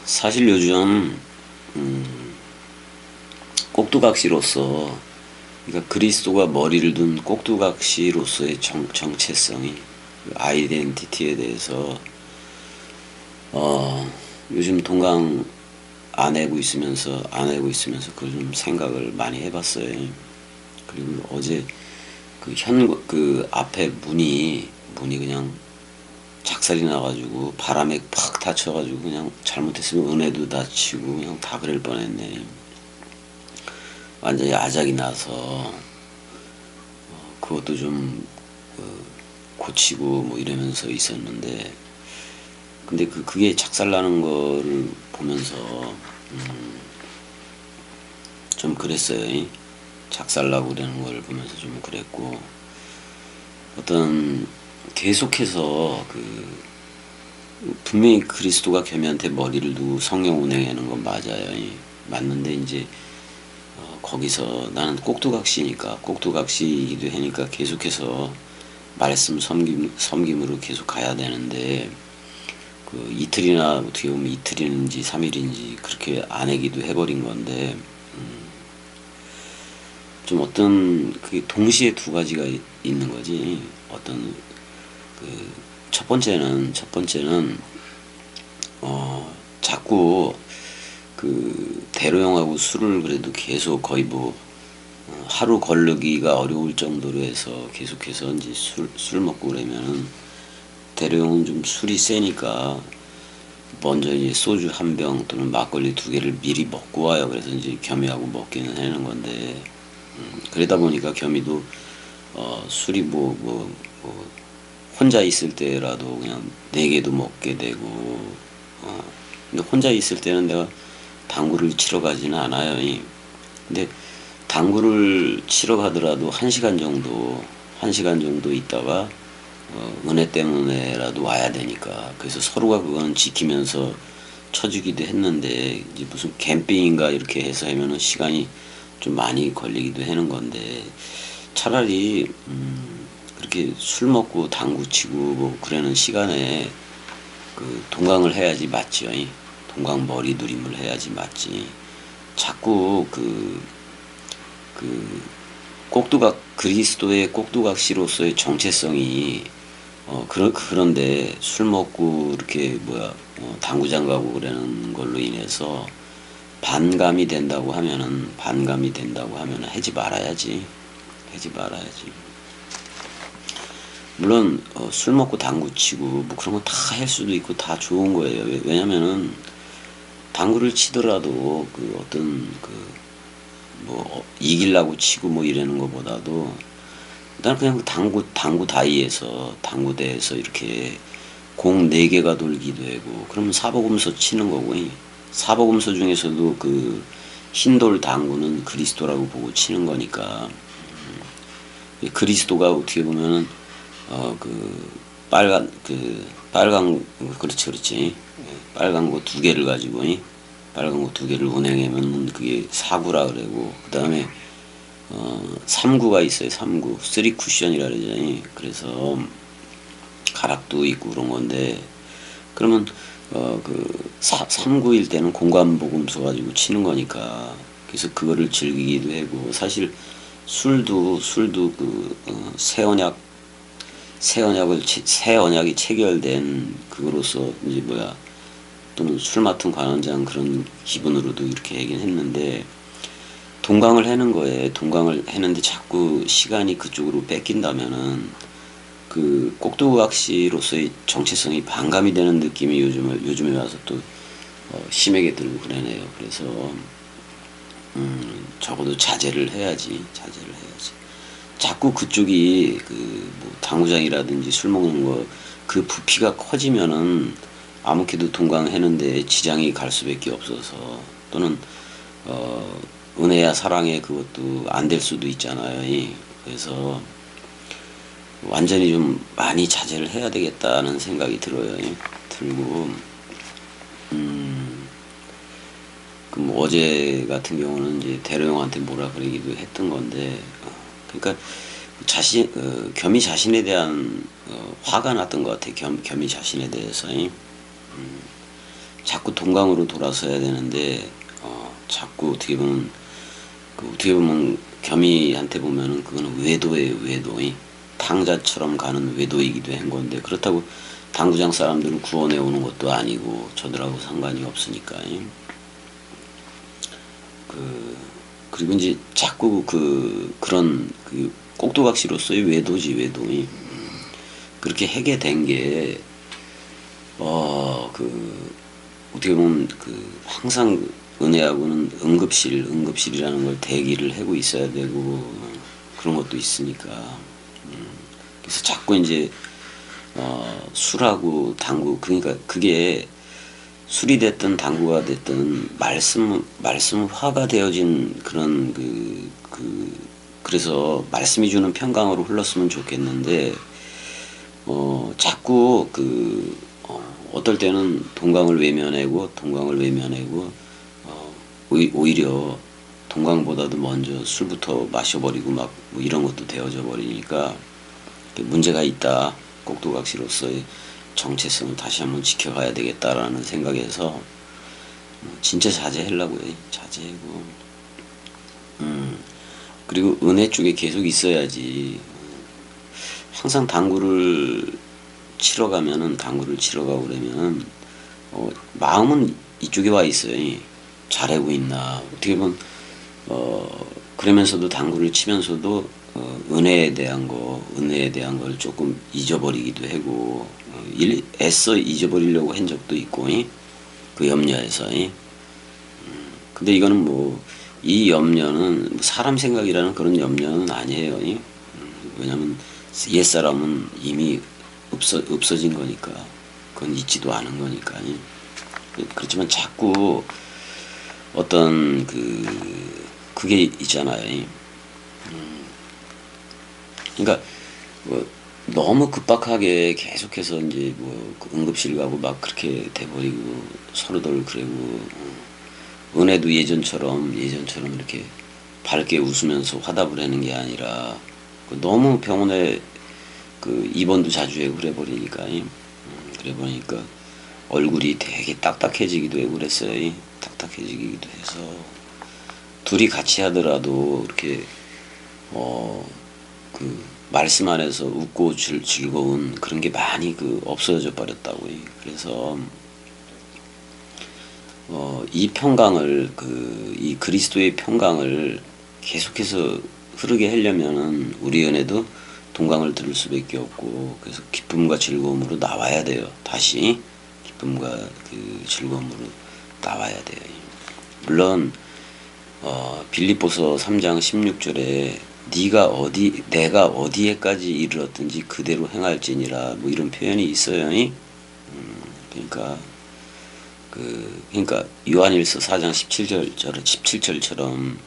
사실 요즘 꼭두각시로서, 그러니까 그리스도가 머리를 둔 꼭두각시로서의 정체성이, 그 아이덴티티에 대해서 요즘 동강 안 해고 있으면서 그걸 좀 생각을 많이 해봤어요. 그리고 어제 그 앞에 문이 그냥 작살이 나가지고 바람에 팍 다쳐가지고 그냥 잘못했으면 은혜도 다치고 그냥 다 그럴 뻔했네. 완전히 아작이 나서 그것도 좀 고치고 뭐 이러면서 있었는데, 근데 그게 작살나는 거를 보면서 좀 그랬어요. 작살나고 그러는 걸 보면서 좀 그랬고, 어떤 계속해서 분명히 그리스도가 겸이한테 머리를 두고 성령 운행하는 건 맞아요. 맞는데 이제 거기서 나는 꼭두각시니까, 꼭두각시이기도 하니까 계속해서 말씀 섬김으로 계속 가야 되는데, 이틀이나 어떻게 보면 이틀인지 3일인지 그렇게 안 하기도 해버린 건데, 좀 어떤 그 동시에 두 가지가 있는 거지. 어떤 첫 번째는 자꾸 대로 형하고 술을 그래도 계속 거의 뭐 하루 거르기가 어려울 정도로 해서 계속해서 이제 술 먹고 그러면은, 대로 형은 좀 술이 세니까 먼저 이제 소주 한 병 또는 막걸리 두 개를 미리 먹고 와요. 그래서 이제 겸이하고 먹기는 하는 건데, 그러다 보니까 겸이도 술이 뭐 혼자 있을 때라도 그냥 네 개도 먹게 되고, 근데 혼자 있을 때는 내가 당구를 치러 가지는 않아요. 근데 당구를 치러 가더라도 한 시간 정도 있다가 은혜 때문에라도 와야 되니까, 그래서 서로가 그거는 지키면서 쳐주기도 했는데, 이제 무슨 캠핑인가 이렇게 해서 하면은 시간이 좀 많이 걸리기도 하는 건데, 차라리 그렇게 술 먹고 당구 치고 뭐 그러는 시간에 동강을 해야지 맞죠. 동강 머리두림을 해야지 맞지. 자꾸 그리스도의 꼭두각시로서의 정체성이, 그런데 술 먹고 이렇게 당구장 가고 그러는 걸로 인해서 반감이 된다고 하면은 하지 말아야지. 하지 말아야지. 물론 술 먹고 당구 치고 뭐 그런 거 다 할 수도 있고 다 좋은 거예요. 왜냐면은 당구를 치더라도 어떤 뭐 이기려고 치고 뭐 이러는 것보다도, 난 그냥 당구대에서 이렇게 공 4개가 돌기도 하고 그러면 사복음서 치는 거고, 사복음서 중에서도 흰돌 당구는 그리스도라고 보고 치는 거니까, 그리스도가 어떻게 보면은 빨간 그렇지. 빨간 거 2개를 가지고, 빨간 거 2개를 운행하면 그게 사구라 그러고, 그 다음에 3구가 있어요. 3구 3 쿠션이라 그러잖아요. 그래서 가락도 있고 그런 건데, 그러면 3구일 때는 공관복음서 가지고 치는 거니까, 그래서 그거를 즐기기도 하고, 사실 술도 새 언약이 체결된 그거로서 이제 또는 술 맡은 관원장 그런 기분으로도 이렇게 얘기는 했는데, 동강을 해는 거에 동강을 했는데 자꾸 시간이 그쪽으로 뺏긴다면은 꼭두각시로서의 정체성이 반감이 되는 느낌이 요즘에 와서 또 심하게 들고 그러네요. 그래서 적어도 자제를 해야지. 자꾸 그쪽이 뭐 당구장이라든지 술 먹는 거 부피가 커지면은 아무래도 동강했는데 지장이 갈 수밖에 없어서, 또는 은혜야 사랑해 그것도 안 될 수도 있잖아요. 그래서 완전히 좀 많이 자제를 해야 되겠다는 생각이 들어요. 들고, 뭐 어제 같은 경우는 이제 대로 형한테 뭐라 그러기도 했던 건데, 그러니까 겸이 자신에 대한 화가 났던 것 같아. 겸이 자신에 대해서. 자꾸 동강으로 돌아서야 되는데 자꾸 어떻게 보면 겸이한테 보면은 그거는 외도예요, 외도. 탕자처럼 가는 외도이기도 한 건데, 그렇다고 당구장 사람들은 구원해 오는 것도 아니고 저들하고 상관이 없으니까. 그리고 이제 자꾸 그런 꼭두각시로서의 외도지, 외도. 그렇게 하게 된 게, 어떻게 보면 항상 은혜하고는 응급실이라는 걸 대기를 하고 있어야 되고, 그런 것도 있으니까. 그래서 자꾸 이제, 술하고 당구, 그러니까 그게 술이 됐든 당구가 됐든 말씀화가 되어진 그런 그래서 말씀이 주는 평강으로 흘렀으면 좋겠는데, 자꾸 어떨 때는 동강을 외면하고 오히려 동강보다도 먼저 술부터 마셔버리고 막 뭐 이런 것도 되어져 버리니까 문제가 있다. 꼭두각시로서의 정체성을 다시 한번 지켜가야 되겠다라는 생각에서 진짜 자제하려고 해. 자제하고 그리고 은혜 쪽에 계속 있어야지. 항상 당구를 치러 가고 그러면은 마음은 이쪽에 와 있어요. 잘하고 있나. 어떻게 보면 그러면서도 당구를 치면서도 은혜에 대한 걸 조금 잊어버리기도 하고, 애써 잊어버리려고 한 적도 있고, 그 염려에서. 근데 이거는 뭐, 이 염려는 사람 생각이라는 그런 염려는 아니에요. 왜냐면 옛사람은 이미 없어진 거니까, 그건 있지도 않은 거니까. 그렇지만 자꾸 어떤 그게 있잖아요. 그러니까 뭐 너무 급박하게 계속해서 이제 응급실 가고 막 그렇게 돼버리고 서로들 그러고, 은혜도 예전처럼 이렇게 밝게 웃으면서 화답을 하는 게 아니라 너무 병원에 입원도 자주 하고 그래 버리니까 얼굴이 되게 딱딱해지기도 하고 그랬어요. 딱딱해지기도 해서 둘이 같이 하더라도 이렇게 말씀 안에서 웃고 즐거운 그런 게 많이 없어져 버렸다고. 그래서 이 평강을 이 그리스도의 평강을 계속해서 흐르게 하려면은 우리 은혜도 동강을 들을 수밖에 없고, 그래서 기쁨과 즐거움으로 나와야 돼요. 다시 기쁨과 즐거움으로 나와야 돼요. 물론 빌립보서 3장 16절에 내가 어디에까지 이르렀든지 그대로 행할지니라, 뭐 이런 표현이 있어요. 그러니까 요한일서 4장 17절처럼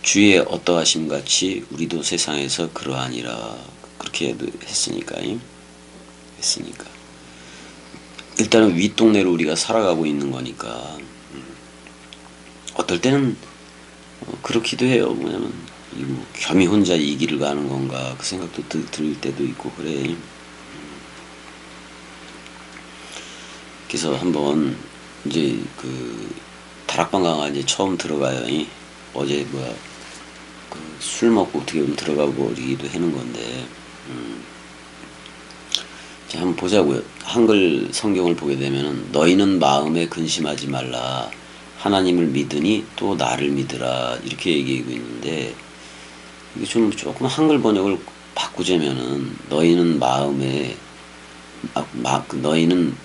주의 어떠하심 같이 우리도 세상에서 그러하니라, 그렇게 했으니까. 일단은 윗동네로 우리가 살아가고 있는 거니까. 어떨 때는 그렇기도 해요. 뭐냐면 겸이 혼자 이 길을 가는 건가, 그 생각도 들 때도 있고 그래. 그래서 한번 이제 다락방 강화 이제 처음 들어가요. 어제 술 먹고 어떻게 보면 들어가 버리기도 하는 건데, 자, 한번 보자고요. 한글 성경을 보게 되면은 너희는 마음에 근심하지 말라, 하나님을 믿으니 또 나를 믿으라, 이렇게 얘기하고 있는데, 이게 조금 한글 번역을 바꾸자면은 너희는 마음에 너희는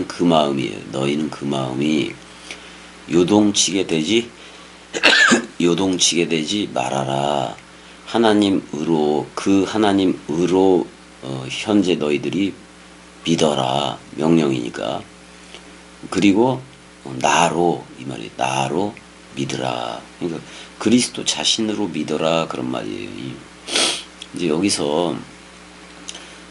그 마음이에요. 너희는 그 마음이 요동치게 되지 말아라. 하나님으로 현재 너희들이 믿어라, 명령이니까. 그리고 나로, 이 말이 나로 믿으라. 그러니까 그리스도 자신으로 믿어라, 그런 말이에요. 이제 여기서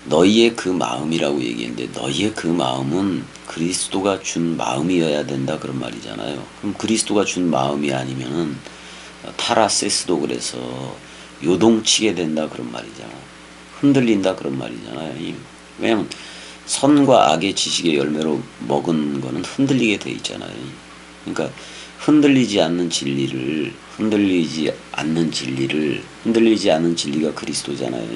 너희의 그 마음이라고 얘기했는데, 너희의 그 마음은 그리스도가 준 마음이어야 된다, 그런 말이잖아요. 그럼 그리스도가 준 마음이 아니면은 타라세스도 그래서 요동치게 된다, 그런 말이잖아. 흔들린다, 그런 말이잖아요. 왜냐면 선과 악의 지식의 열매로 먹은 거는 흔들리게 돼 있잖아요. 그러니까 흔들리지 않는 진리를 흔들리지 않는 진리가 그리스도잖아요.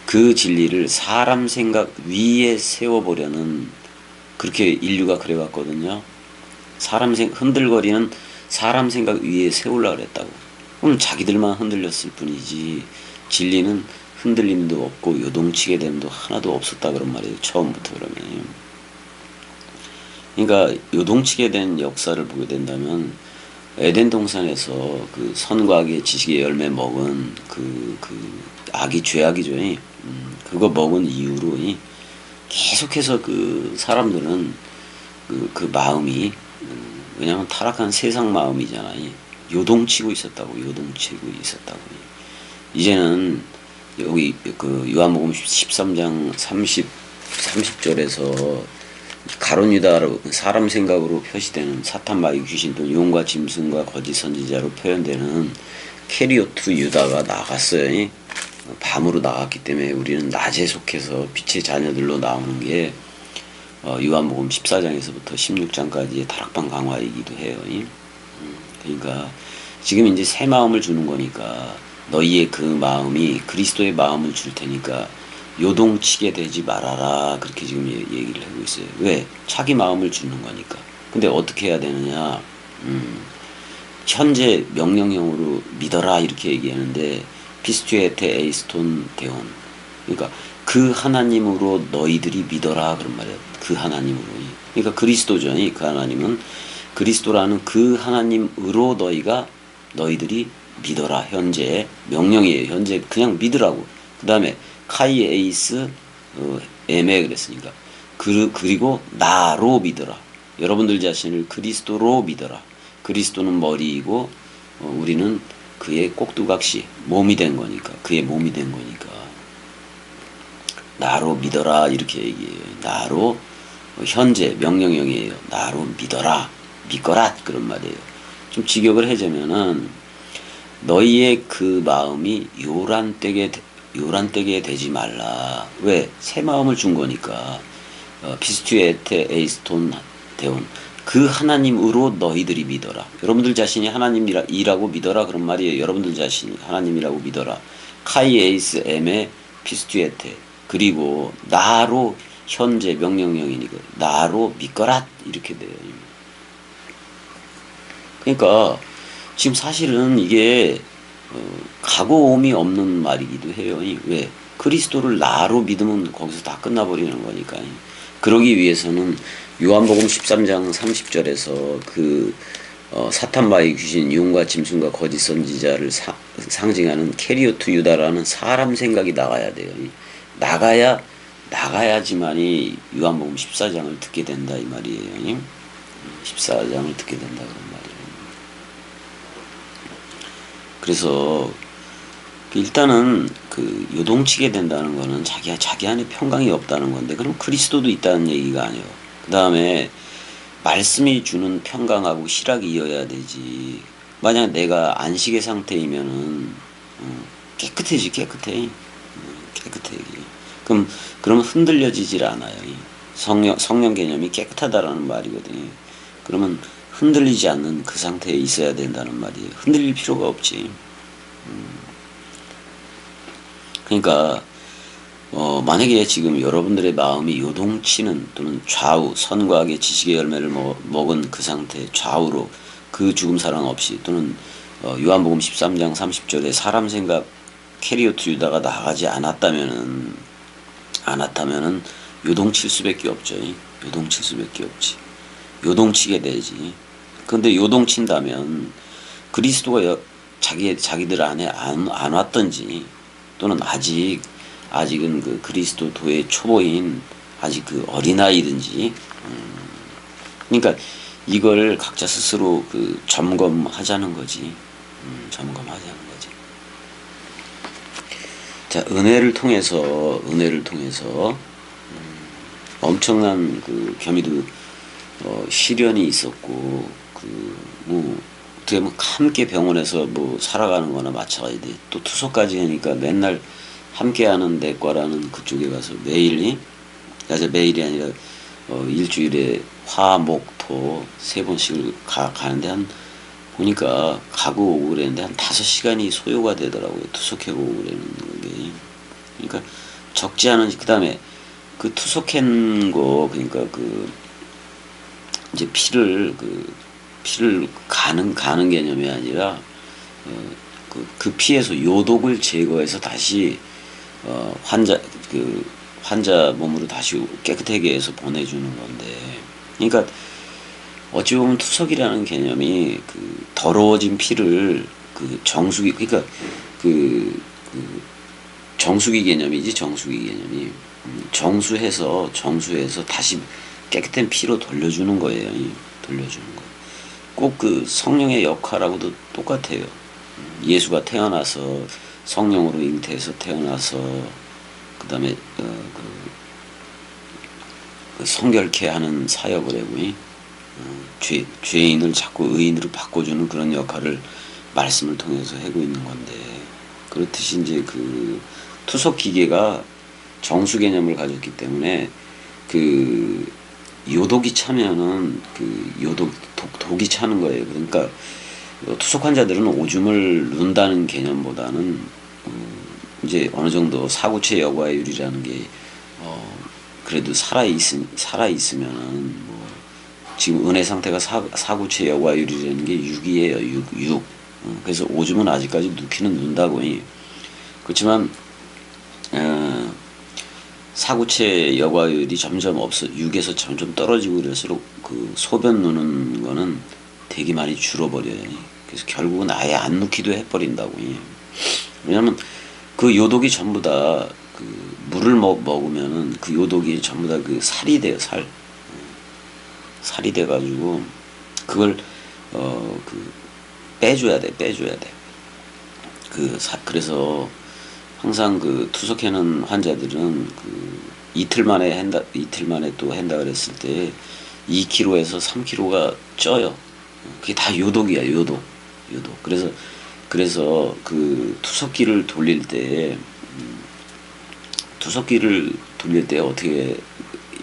그 진리를 사람 생각 위에 세워보려는, 그렇게 인류가 그래왔거든요. 흔들거리는 사람 생각 위에 세우려고 그랬다고. 그럼 자기들만 흔들렸을 뿐이지 진리는 흔들림도 없고 요동치게 됨도 하나도 없었다 그런 말이에요. 처음부터. 그러면 그러니까 요동치게 된 역사를 보게 된다면 에덴 동산에서 그 선과 악의 지식의 열매 먹은 그 악이 죄악이죠. 그거 먹은 이후로 계속해서 그 사람들은 그 마음이, 왜냐하면 타락한 세상 마음이잖아요. 요동치고 있었다고. 이제는 여기 그 요한복음 13장 30절에서 가룟 유다로 사람 생각으로 표시되는 사탄 마귀 귀신 또 용과 짐승과 거짓 선지자로 표현되는 캐리오트 유다가 나갔어요. 밤으로 나갔기 때문에 우리는 낮에 속해서 빛의 자녀들로 나오는 게 요한복음 14장에서부터 16장까지의 다락방 강화이기도 해요. 그러니까 지금 이제 새 마음을 주는 거니까 너희의 그 마음이 그리스도의 마음을 줄 테니까 요동치게 되지 말아라. 그렇게 지금 얘기를 하고 있어요. 왜? 자기 마음을 주는 거니까. 근데 어떻게 해야 되느냐? 현재 명령형으로 믿어라 이렇게 얘기하는데 피스투에테 에이스톤 데온. 그러니까 그 하나님으로 너희들이 믿어라 그런 말이에요. 그 하나님으로. 그러니까 그리스도죠. 그 하나님은 그리스도라는 그 하나님으로 너희들이 믿어라. 현재 명령이에요. 현재 그냥 믿으라고. 그 다음에 카이 에이스 에메 그랬으니까 그리고 나로 믿어라. 여러분들 자신을 그리스도로 믿어라. 그리스도는 머리이고 우리는 그의 꼭두각시 몸이 된 거니까, 그의 몸이 된 거니까 나로 믿어라 이렇게 얘기해요. 나로, 현재 명령형이에요. 나로 믿거라 그런 말이에요. 좀 직역을 해자면은 너희의 그 마음이 요란되게 되지 말라. 왜? 새 마음을 준 거니까. 피스투에테 에이스톤 데온. 그 하나님으로 너희들이 믿어라. 여러분들 자신이 하나님이라고 믿어라 그런 말이에요. 여러분들 자신이 하나님이라고 믿어라. 카이 에이스 에메 피스투에테. 그리고 나로, 현재 명령형이니까 나로 믿거라 이렇게 돼요. 그러니까 지금 사실은 이게 가고옴이 없는 말이기도 해요. 왜? 그리스도를 나로 믿으면 거기서 다 끝나버리는 거니까. 그러기 위해서는 요한복음 13장 30절에서 그 사탄 마귀 귀신 용과 짐승과 거짓 선지자를 상징하는 캐리오트 유다라는 사람 생각이 나가야 돼요. 나가야지만이 요한복음 14장을 듣게 된다 이 말이에요. 14장을 듣게 된다 그런 말이에요. 그래서 일단은 그 요동치게 된다는 거는 자기 안에 평강이 없다는 건데, 그럼 그리스도도 있다는 얘기가 아니에요. 그 다음에 말씀이 주는 평강하고 희락이 이어야 되지. 만약 내가 안식의 상태이면은 깨끗해. 그럼 흔들려지질 않아요. 성령 개념이 깨끗하다라는 말이거든요. 그러면 흔들리지 않는 그 상태에 있어야 된다는 말이에요. 흔들릴 필요가 없지. 그러니까 만약에 지금 여러분들의 마음이 요동치는 또는 좌우, 선과 악의 지식의 열매를 먹은 그 상태, 좌우로 그 죽음 사랑 없이, 또는 요한복음 13장 30절에 사람 생각 캐리오트 유다가 나가지 않았다면은 요동칠 수밖에 없죠. 요동치게 되지. 근데 요동친다면 그리스도가 자기들 안에 안 왔던지, 또는 아직은 그 그리스도도의 초보인 아직 그 어린아이든지, 그러니까 이걸 각자 스스로 그 점검하자는 거지. 자, 은혜를 통해서 엄청난 그 겸이도 시련이 있었고, 어떻게 보면 함께 병원에서 살아가는 거나 마찬가지인데, 또 투소까지 하니까 맨날 함께하는 내과라는 그쪽에 가서 매일 야자 매일이 아니라 일주일에 화, 목, 토 세 번씩을 가는데 한 보니까 가고 오고 그랬는데 한 5시간이 소요가 되더라고요. 투석해고 오고 그러는 게. 그러니까 적지 않은, 그 다음에 그 투석한 거, 그러니까 그 이제 피를 가는 개념이 아니라 그 피에서 요독을 제거해서 다시 환자 몸으로 다시 깨끗하게 해서 보내주는 건데, 그러니까 어찌 보면 투석이라는 개념이 그 더러워진 피를 그 정수기, 그러니까 그 정수기 개념이지, 정수기 개념이. 정수해서 다시 깨끗한 피로 돌려주는 거예요. 돌려주는 거. 꼭 그 성령의 역할하고도 똑같아요. 예수가 태어나서 성령으로 잉태해서 태어나서 그 다음에 그 성결케 하는 사역을 하고 죄인을 자꾸 의인으로 바꿔주는 그런 역할을 말씀을 통해서 하고 있는 건데, 그렇듯이 이제 그 투석 기계가 정수 개념을 가졌기 때문에 그 요독이 차면은 그 독이 차는 거예요. 그러니까 투석 환자들은 오줌을 눈다는 개념보다는 이제 어느 정도 사구체 여과율이라는 게 그래도 살아있으면은 뭐 지금 은혜 상태가 사구체 여과율이라는 게 6이에요. 6. 그래서 오줌은 아직까지 넣기는 넣는다고. 그렇지만 사구체 여과율이 점점 6에서 점점 떨어지고 그럴수록 그 소변 누는 거는 되게 많이 줄어버려요. 그래서 결국은 아예 안 넣기도 해버린다고. 왜냐면 그 요독이 전부 다 그 물을 먹으면은 그 요독이 전부 다 그 살이 돼요. 살이 돼가지고 그걸 그 빼줘야 돼. 그래서 항상 그 투석해는 환자들은 그 이틀 만에 또 한다 그랬을 때 2kg에서 3kg가 쪄요. 그게 다 요독이야, 요독. 그래서 그 투석기를 돌릴 때 어떻게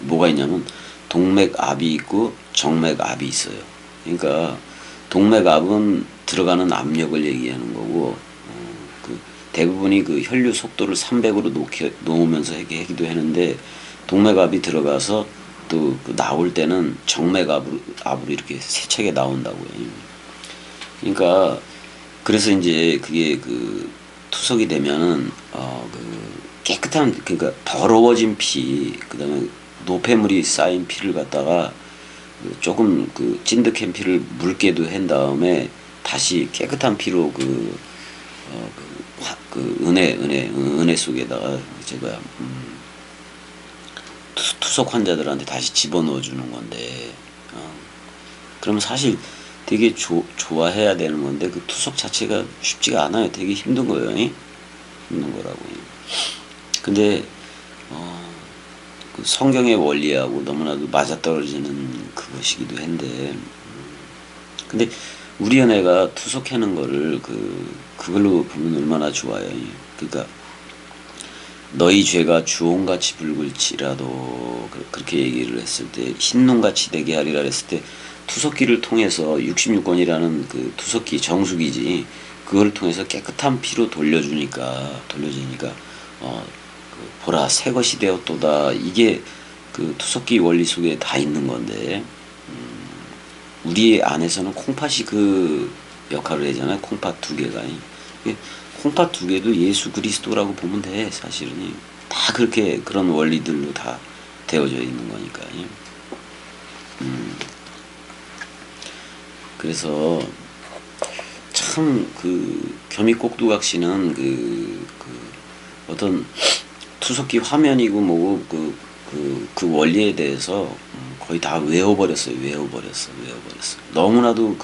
뭐가 있냐면 동맥압이 있고 정맥압이 있어요. 그러니까 동맥압은 들어가는 압력을 얘기하는 거고, 그 대부분이 그 혈류 속도를 300으로 놓으면서 하기도 하는데, 동맥압이 들어가서 또 그 나올 때는 정맥압으로 이렇게 세차게 나온다고요. 그러니까 그래서 이제 그게 그 투석이 되면은 그 깨끗한, 그러니까 더러워진 피, 그다음에 노폐물이 쌓인 피를 갖다가 조금 그 찐득한 피를 묽게도 한 다음에 다시 깨끗한 피로 은혜 속에다가 제가 투석 환자들한테 다시 집어넣어 주는 건데, 그러면 사실 되게 좋아해야 되는 건데 그 투석 자체가 쉽지가 않아요. 되게 힘든 거예요. 힘든 거라고. 근데 그 성경의 원리하고 너무나도 맞아떨어지는 그것이기도 한데, 근데 우리 은혜가 투석하는 거를 그걸로 보면 얼마나 좋아요. 그러니까 너희 죄가 주홍같이 붉을지라도 그렇게 얘기를 했을 때, 흰눈같이 되게 하리라 했을 때, 투석기를 통해서 66권이라는 그 투석기 정수기지, 그걸 통해서 깨끗한 피로 돌려주니까 보라 새 것이 되었도다. 이게 그 투석기 원리 속에 다 있는 건데, 우리 안에서는 콩팥이 그 역할을 하잖아요. 콩팥 2개가. 콩팥 2개도 예수 그리스도라고 보면 돼. 사실은 다 그렇게 그런 원리들로 다 되어져 있는 거니까. 그래서 참 그 겸익곡두각시는 그 어떤 투석기 화면이고 뭐고 그 원리에 대해서 거의 다 외워버렸어요. 너무나도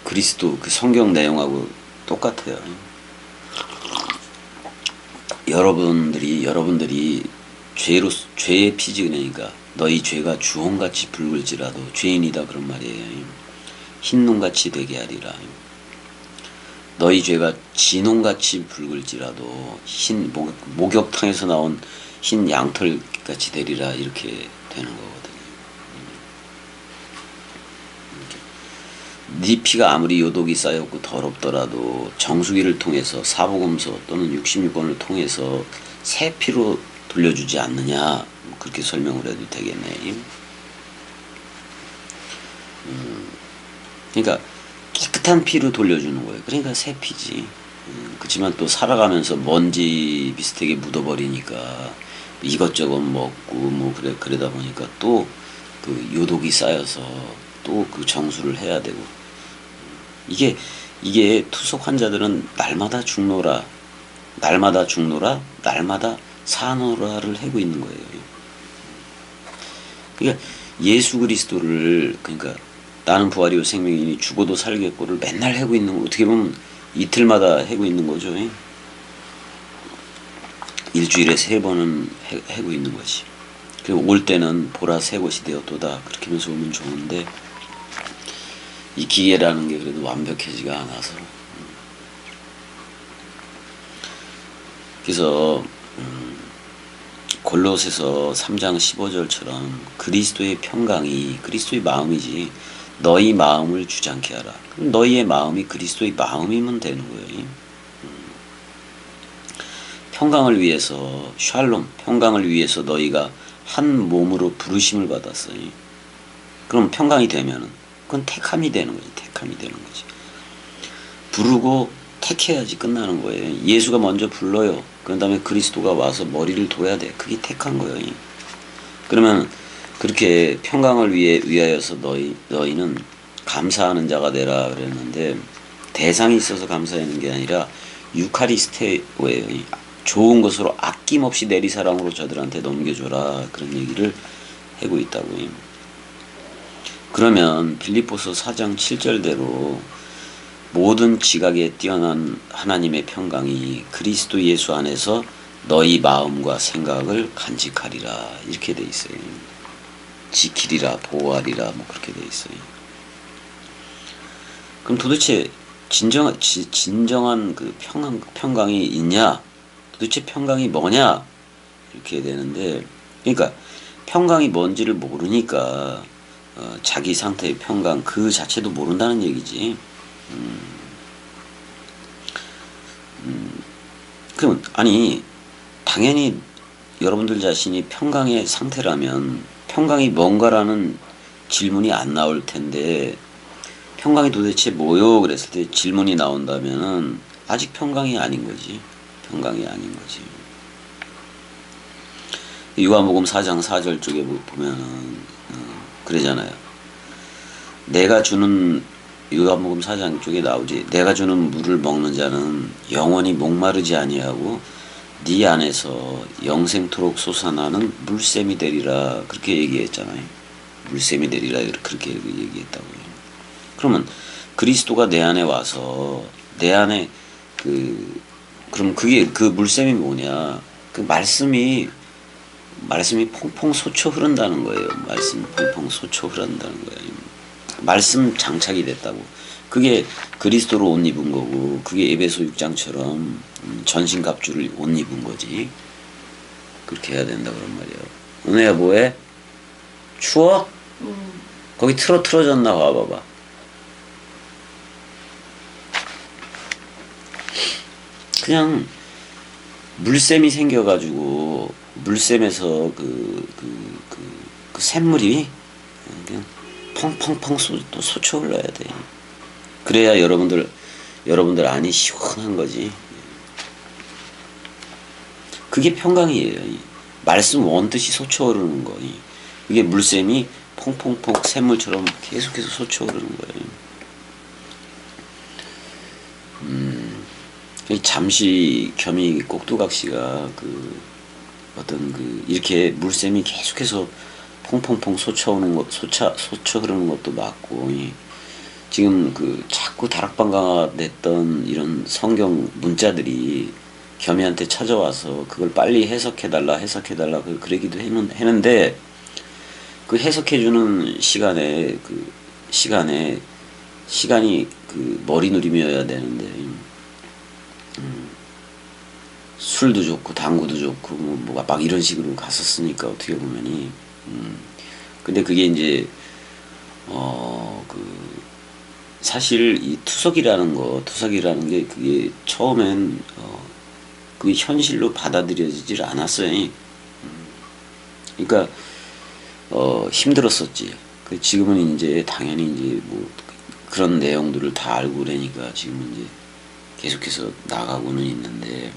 그리스도 그 성경 내용하고 똑같아요. 여러분들이 죄의 피지, 그러니까 너희 죄가 주홍같이 붉을지라도 죄인이다 그런 말이에요. 흰눈같이 되게 하리라. 너희 죄가 진홍같이 붉을지라도 흰 목욕탕에서 나온 흰 양털같이 되리라, 이렇게 되는 거거든요. 네 피가 아무리 요독이 쌓였고 더럽더라도 정수기를 통해서 사복음서 또는 66번을 통해서 새 피로 돌려주지 않느냐, 그렇게 설명을 해도 되겠네. 그러니까 깨끗한 피로 돌려주는 거예요. 그러니까 새 피지. 그렇지만 또 살아가면서 먼지 비슷하게 묻어버리니까 이것저것 먹고 뭐 그러다 보니까 또 그 요독이 쌓여서 또 그 정수를 해야 되고, 이게 투석 환자들은 날마다 죽노라, 날마다 죽노라, 날마다 사노라를 하고 있는 거예요. 그러니까 예수 그리스도를, 그러니까 나는 부활이요 생명이니 죽어도 살겠고를 맨날 하고 있는 거, 어떻게 보면 이틀마다 하고 있는 거죠. 일주일에 3번은 하고 있는 거지. 그리고 올 때는 보라 새 것이 되었도다, 그렇게 하면서 오면 좋은데 이 기계라는 게 그래도 완벽하지가 않아서. 그래서 골로새서 3장 15절처럼 그리스도의 평강이, 그리스도의 마음이지, 너희 마음을 주장케 하라. 그럼 너희의 마음이 그리스도의 마음이면 되는 거예요. 평강을 위해서, 샬롬, 평강을 위해서 너희가 한 몸으로 부르심을 받았어요. 그럼 평강이 되면은 그건 택함이 되는 거지. 택함이 되는 거지. 부르고 택해야지 끝나는 거예요. 예수가 먼저 불러요. 그런 다음에 그리스도가 와서 머리를 둬야 돼. 그게 택한 거예요. 그러면 그렇게 평강을 위하여서 너희는 감사하는 자가 되라 그랬는데, 대상이 있어서 감사하는 게 아니라 유카리스테오예요. 좋은 것으로 아낌없이 내리사랑으로 저들한테 넘겨줘라, 그런 얘기를 하고 있다고요. 그러면 빌립보서 4장 7절대로 모든 지각에 뛰어난 하나님의 평강이 그리스도 예수 안에서 너희 마음과 생각을 간직하리라, 이렇게 돼 있어요. 지키리라, 보호하리라, 뭐 그렇게 돼 있어요. 그럼 도대체 진정한 그 평강이 있냐? 도대체 평강이 뭐냐? 이렇게 되는데, 그러니까 평강이 뭔지를 모르니까 자기 상태의 평강 그 자체도 모른다는 얘기지. 그럼 아니, 당연히 여러분들 자신이 평강의 상태라면 평강이 뭔가라는 질문이 안 나올 텐데, 평강이 도대체 뭐요? 그랬을 때 질문이 나온다면은 아직 평강이 아닌 거지. 평강이 아닌 거지. 요한복음 4장 4절 쪽에 보면은 그러잖아요. 내가 주는, 요한복음 4장 쪽에 나오지. 내가 주는 물을 먹는 자는 영원히 목마르지 아니하고 네 안에서 영생토록 솟아나는 물샘이 되리라, 그렇게 얘기했잖아요. 물샘이 되리라, 그렇게 얘기했다고요. 그러면 그리스도가 내 안에 와서 내 안에 그럼 그게 그 물샘이 뭐냐? 그 말씀이 퐁퐁 솟쳐 흐른다는 거예요. 말씀이 퐁퐁 솟쳐 흐른다는 거예요. 말씀 장착이 됐다고. 그게 그리스도로 옷 입은 거고, 그게 에베소 6장처럼 전신갑주를 옷 입은 거지. 그렇게 해야 된다 그런 말이야. 은혜야 뭐해? 추워? 거기 틀어졌나 봐봐봐. 그냥 물샘이 생겨가지고 물샘에서 그 샘물이 그냥 펑펑펑 또 솟쳐 올라야 돼. 그래야 여러분들 안이 시원한 거지. 그게 평강이에요. 말씀 원뜻이 솟쳐 오르는 거. 이게 물샘이 펑펑펑 샘물처럼 계속해서 솟쳐 오르는 거예요. 잠시 겸이 꼭두각시가 이렇게 물샘이 계속해서 퐁퐁퐁 솟쳐 흐르는 것도 맞고, 지금 자꾸 다락방가 냈던 이런 성경 문자들이 겸이한테 찾아와서 그걸 빨리 해석해달라 그러기도 했는데, 그 해석해주는 시간이 그 머리 누림이어야 되는데 술도 좋고 당구도 좋고 막 이런 식으로 갔었으니까 어떻게 보면이 근데 그게 이제 그 사실 이 투석이라는 게 그게 처음엔 그게 현실로 받아들여지질 않았어요. 그러니까 힘들었었지. 그 지금은 이제 당연히 이제 뭐 그런 내용들을 다 알고 그러니까 지금 이제 계속해서 나가고는 있는데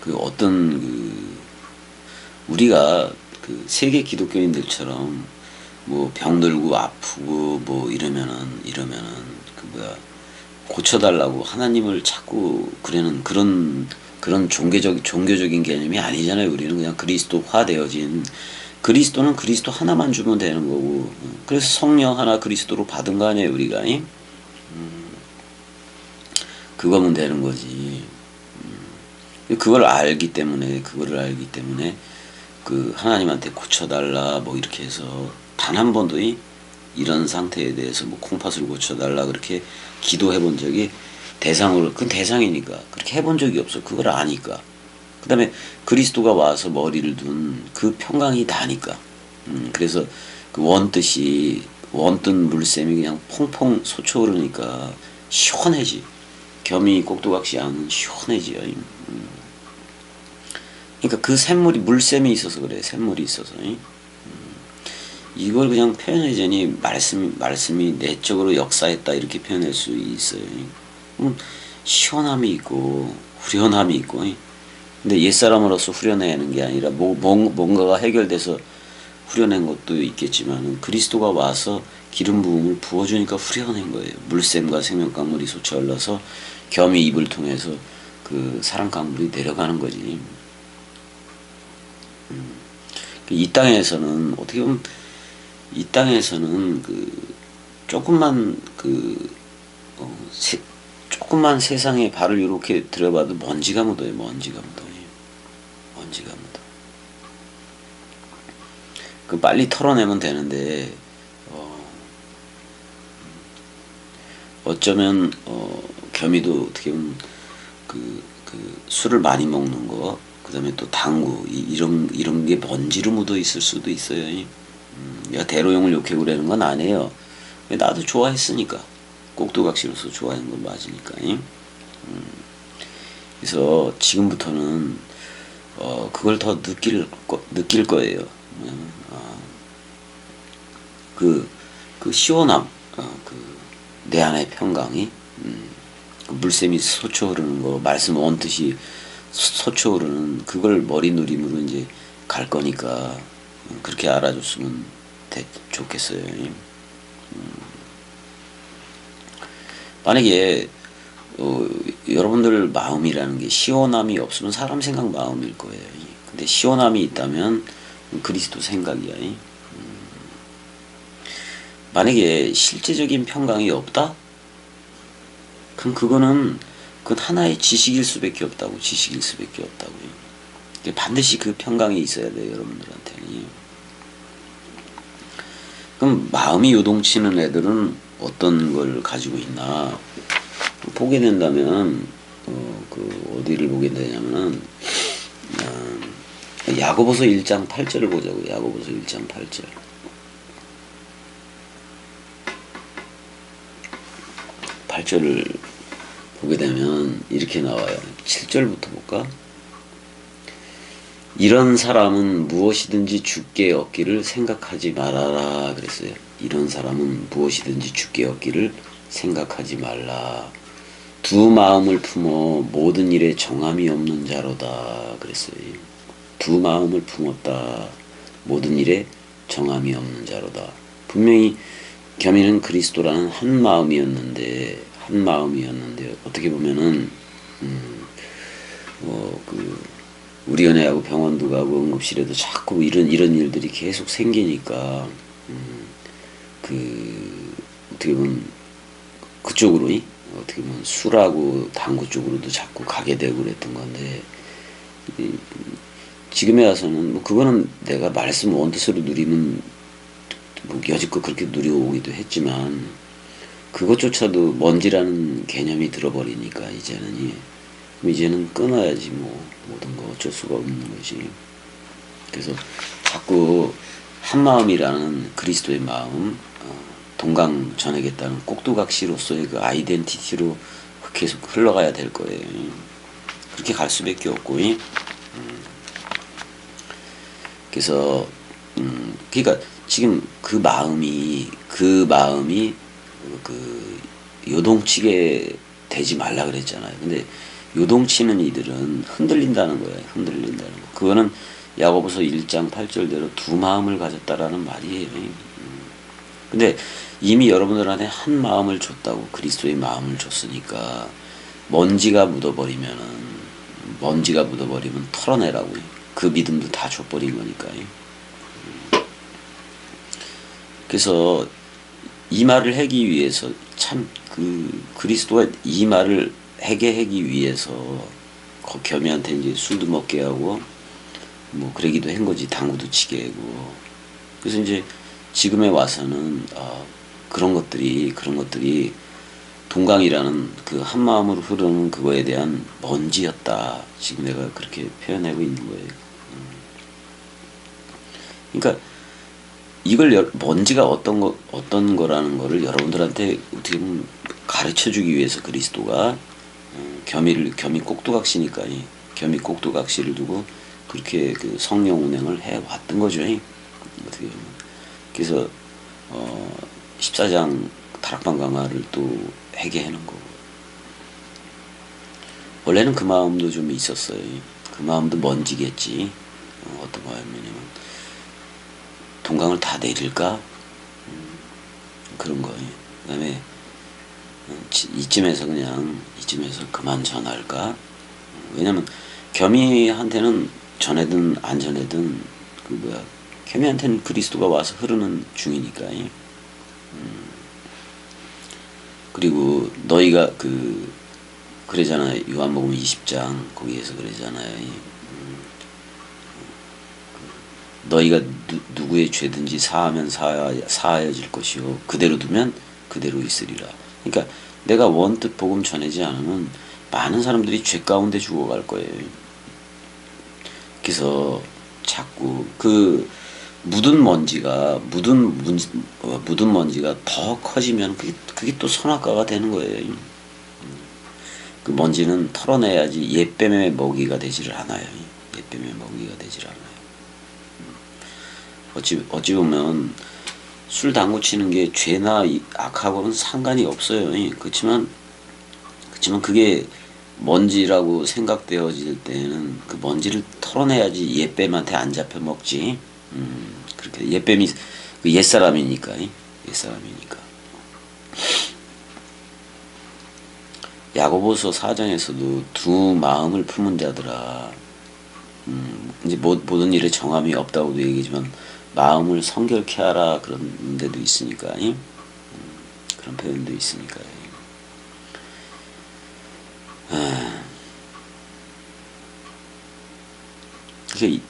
그 어떤 그 우리가 그 세계 기독교인들처럼 뭐 병들고 아프고 뭐 이러면은 그 뭐야 고쳐달라고 하나님을 찾고 그러는 그런 종교적인 개념이 아니잖아요. 우리는 그냥 그리스도화 되어진 그리스도는 그리스도 하나만 주면 되는 거고 그래서 성령 하나 그리스도로 받은 거 아니에요 우리가 그거면 되는 거지. 그거를 알기 때문에 그 하나님한테 고쳐달라 뭐 이렇게 해서 단 한 번도 이런 상태에 대해서 뭐 콩팥을 고쳐달라 그렇게 기도해 본 적이 대상으로 그건 대상이니까 그렇게 해본 적이 없어. 그걸 아니까. 그 다음에 그리스도가 와서 머리를 둔 그 평강이 나니까. 그래서 그 원뜻 물샘이 그냥 퐁퐁 솟아오르니까 시원해지. 겸이 꼭두각시 않은 시원해지요. 그러니까 그 샘물이 물샘이 있어서 그래. 샘물이 있어서. 이걸 그냥 표현하자니 말씀이 내적으로 역사했다 이렇게 표현할 수 있어요. 시원함이 있고 후련함이 있고 근데 옛사람으로서 후련해하는 게 아니라 뭔가가 해결돼서 후련한 것도 있겠지만 그리스도가 와서 기름 부음을 부어주니까 후련한 거예요. 물샘과 생명강물이 솟아올라서 겸이 입을 통해서 그 사랑강물이 내려가는 거지. 이 땅에서는 어떻게 보면 이 땅에서는 그 조금만 조금만 세상에 발을 이렇게 들어봐도 먼지가 묻어요. 먼지가 묻어. 그 빨리 털어내면 되는데 어쩌면 겸이도 어떻게 보면 그 술을 많이 먹는 거, 그다음에 또 당구 이런 게 먼지로 묻어 있을 수도 있어요. 내가 대로용을 욕하고 그러는 건 아니에요. 나도 좋아했으니까 꼭두각시로서 좋아하는 건 맞으니까. 그래서 지금부터는 그걸 더 느낄 거예요. 그 시원함, 내 안의 평강이, 그 물샘이 솟아오르는 거, 말씀 원뜻이 솟아오르는 그걸 머리 누림으로 이제 갈 거니까 그렇게 알아줬으면 좋겠어요. 만약에 여러분들 마음이라는 게 시원함이 없으면 사람 생각 마음일 거예요. 근데 시원함이 있다면 그리스도 생각이야. 만약에 실제적인 평강이 없다? 그럼 그건 하나의 지식일 수밖에 없다고. 반드시 그 평강이 있어야 돼요, 여러분들한테는. 그럼 마음이 요동치는 애들은 어떤 걸 가지고 있나? 보게 된다면, 어디를 보게 되냐면은, 야고보서 1장 8절을 보자고. 야고보서 1장 8절. 8절을 보게 되면 이렇게 나와요. 7절부터 볼까? 이런 사람은 무엇이든지 주께 얻기를 생각하지 말아라 그랬어요. 이런 사람은 무엇이든지 주께 얻기를 생각하지 말라. 두 마음을 품어 모든 일에 정함이 없는 자로다 그랬어요. 두 마음을 품었다. 모든 일에 정함이 없는 자로다. 분명히 겸이는 그리스도라는 한 마음이었는데 어떻게 보면은 우리 연애하고 병원도 가고 응급실에도 자꾸 이런 일들이 계속 생기니까 어떻게 보면 그쪽으로 어떻게 보면 술하고 당구 쪽으로도 자꾸 가게 되고 그랬던 건데 지금에 와서는 그거는 내가 말씀 원뜻으로 뭐 여지껏 그렇게 누려오기도 했지만 그것조차도 먼지라는 개념이 들어버리니까 이제는 끊어야지 뭐 모든 거 어쩔 수가 없는 거지. 그래서 자꾸 한마음이라는 그리스도의 마음, 동강 전하겠다는 꼭두각시로서의 그 아이덴티티로 계속 흘러가야 될 거예요. 그렇게 갈 수밖에 없고, 그래서 그러니까 지금 그 마음이 그 요동치게 되지 말라 그랬잖아요. 근데 요동치는 이들은 흔들린다는 거예요. 흔들린다는 거. 그거는 야고보서 1장 8절대로 두 마음을 가졌다라는 말이에요. 근데 이미 여러분들한테 한 마음을 줬다고, 그리스도의 마음을 줬으니까 먼지가 묻어버리면 털어내라고요. 그 믿음도 다 줘버린 거니까요. 그래서 이 말을 하기 위해서 참 그리스도가 이 말을 하게 하기 위해서 겸이한테 이제 술도 먹게 하고 뭐 그러기도 한 거지. 당구도 치게 하고. 그래서 이제 지금에 와서는 그런 것들이 동강이라는 그 한마음으로 흐르는 그거에 대한 먼지였다. 지금 내가 그렇게 표현하고 있는 거예요. 그러니까 이걸 먼지가 어떤 거라는 거를 여러분들한테 어떻게 보면 가르쳐 주기 위해서 그리스도가 겸이 꼭두각시니까 겸이 꼭두각시를 두고 그렇게 그 성령 운행을 해 왔던 거죠. 어떻게 보면. 그래서 14장 다락방 강화를 또 하게 해놓은 거고. 원래는 그 마음도 좀 있었어요. 그 마음도 먼지겠지. 어떤 마음이냐면 동강을 다 내릴까? 그런 거예요. 그 다음에 이쯤에서 그만 전할까? 왜냐면 겸이한테는 전해든 안 전해든 겸이한테는 그리스도가 와서 흐르는 중이니까. 그리고 너희가 그러잖아요. 요한복음 20장 거기에서 그러잖아요. 너희가 누구의 죄든지 사하면 사하여질 것이요 그대로 두면 그대로 있으리라. 그러니까 내가 원뜻 복음 전하지 않으면 많은 사람들이 죄 가운데 죽어갈 거예요. 그래서 자꾸 그 묻은 먼지가 더 커지면 그게 또 선악과가 되는 거예요. 그 먼지는 털어내야지 옛뱀의 먹이가 되지를 않아요. 옛뱀의 먹이가 되지를 않아요. 어찌 보면 술 당구 치는 게 죄나 악하고는 상관이 없어요. 그렇지만 그게 먼지라고 생각되어질 때는 그 먼지를 털어내야지 옛뱀한테 안 잡혀 먹지. 그렇게 옛뱀이 그 옛사람이니까. 야고보서 4장에서도 두 마음을 품은 자들아. 이제 모든 일에 정함이 없다고도 얘기지만 마음을 성결케 하라 그런 데도 있으니까. 그런 표현도 있으니까.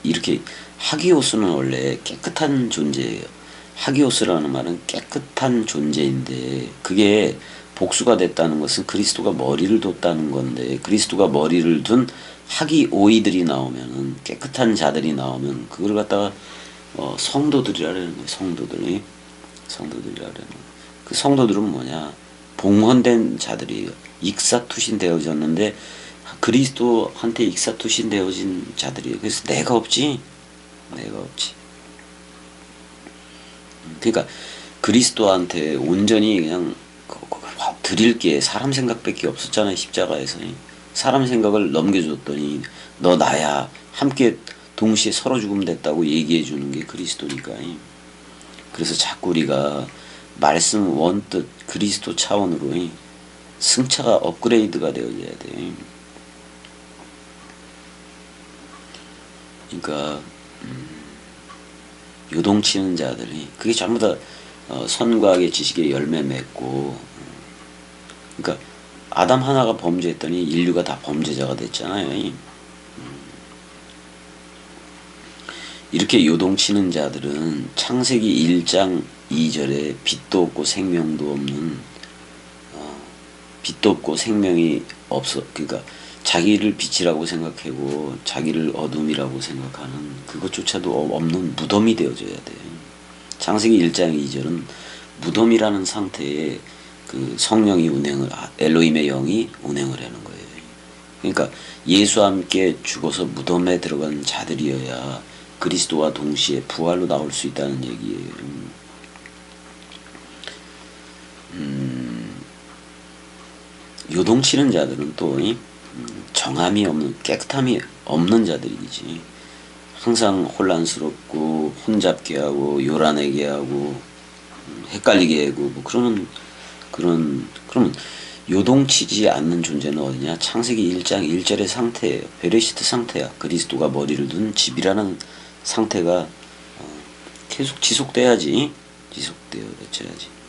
이렇게 하기오스는 원래 깨끗한 존재예요. 하기오스라는 말은 깨끗한 존재인데 그게 복수가 됐다는 것은 그리스도가 머리를 뒀다는 건데, 그리스도가 머리를 둔 하기오이들이 나오면은, 깨끗한 자들이 나오면 그걸 갖다가 성도들이라는 거예요. 성도들이라는 거예요. 그 성도들은 뭐냐? 봉헌된 자들이에요. 익사투신 되어졌는데 그리스도한테 익사투신 되어진 자들이에요. 그래서 내가 없지. 그러니까 그리스도한테 온전히 그냥 드릴 게 사람 생각밖에 없었잖아요. 십자가에서 사람 생각을 넘겨줬더니 너 나야 함께 동시에 서로 죽음 됐다고 얘기해 주는 게 그리스도니까. 그래서 자꾸 우리가 말씀 원뜻 그리스도 차원으로 승차가 업그레이드가 되어져야 돼. 그러니까 요동치는 자들이 그게 전부 다 선과학의 지식의 열매 맺고, 그러니까 아담 하나가 범죄했더니 인류가 다 범죄자가 됐잖아요. 이렇게 요동치는 자들은 창세기 1장 2절에 빛도 없고 생명도 없는 빛도 없고 생명이 없어, 그러니까 자기를 빛이라고 생각하고 자기를 어둠이라고 생각하는 그것조차도 없는 무덤이 되어져야 돼. 창세기 1장 2절은 무덤이라는 상태에 그 성령이 엘로힘의 영이 운행을 하는 거예요. 그러니까 예수와 함께 죽어서 무덤에 들어간 자들이어야 그리스도와 동시에 부활로 나올 수 있다는 얘기예요. 요동치는 자들은 또 정함이 없는, 깨끗함이 없는 자들이지. 항상 혼란스럽고 혼잡게 하고 요란하게 하고 헷갈리게 하고 뭐 그러면 요동치지 않는 존재는 어디냐? 창세기 1장 1절의 상태예요. 베레시트 상태야. 그리스도가 머리를 둔 집이라는 상태가 계속 지속돼야지. 지속되어야지.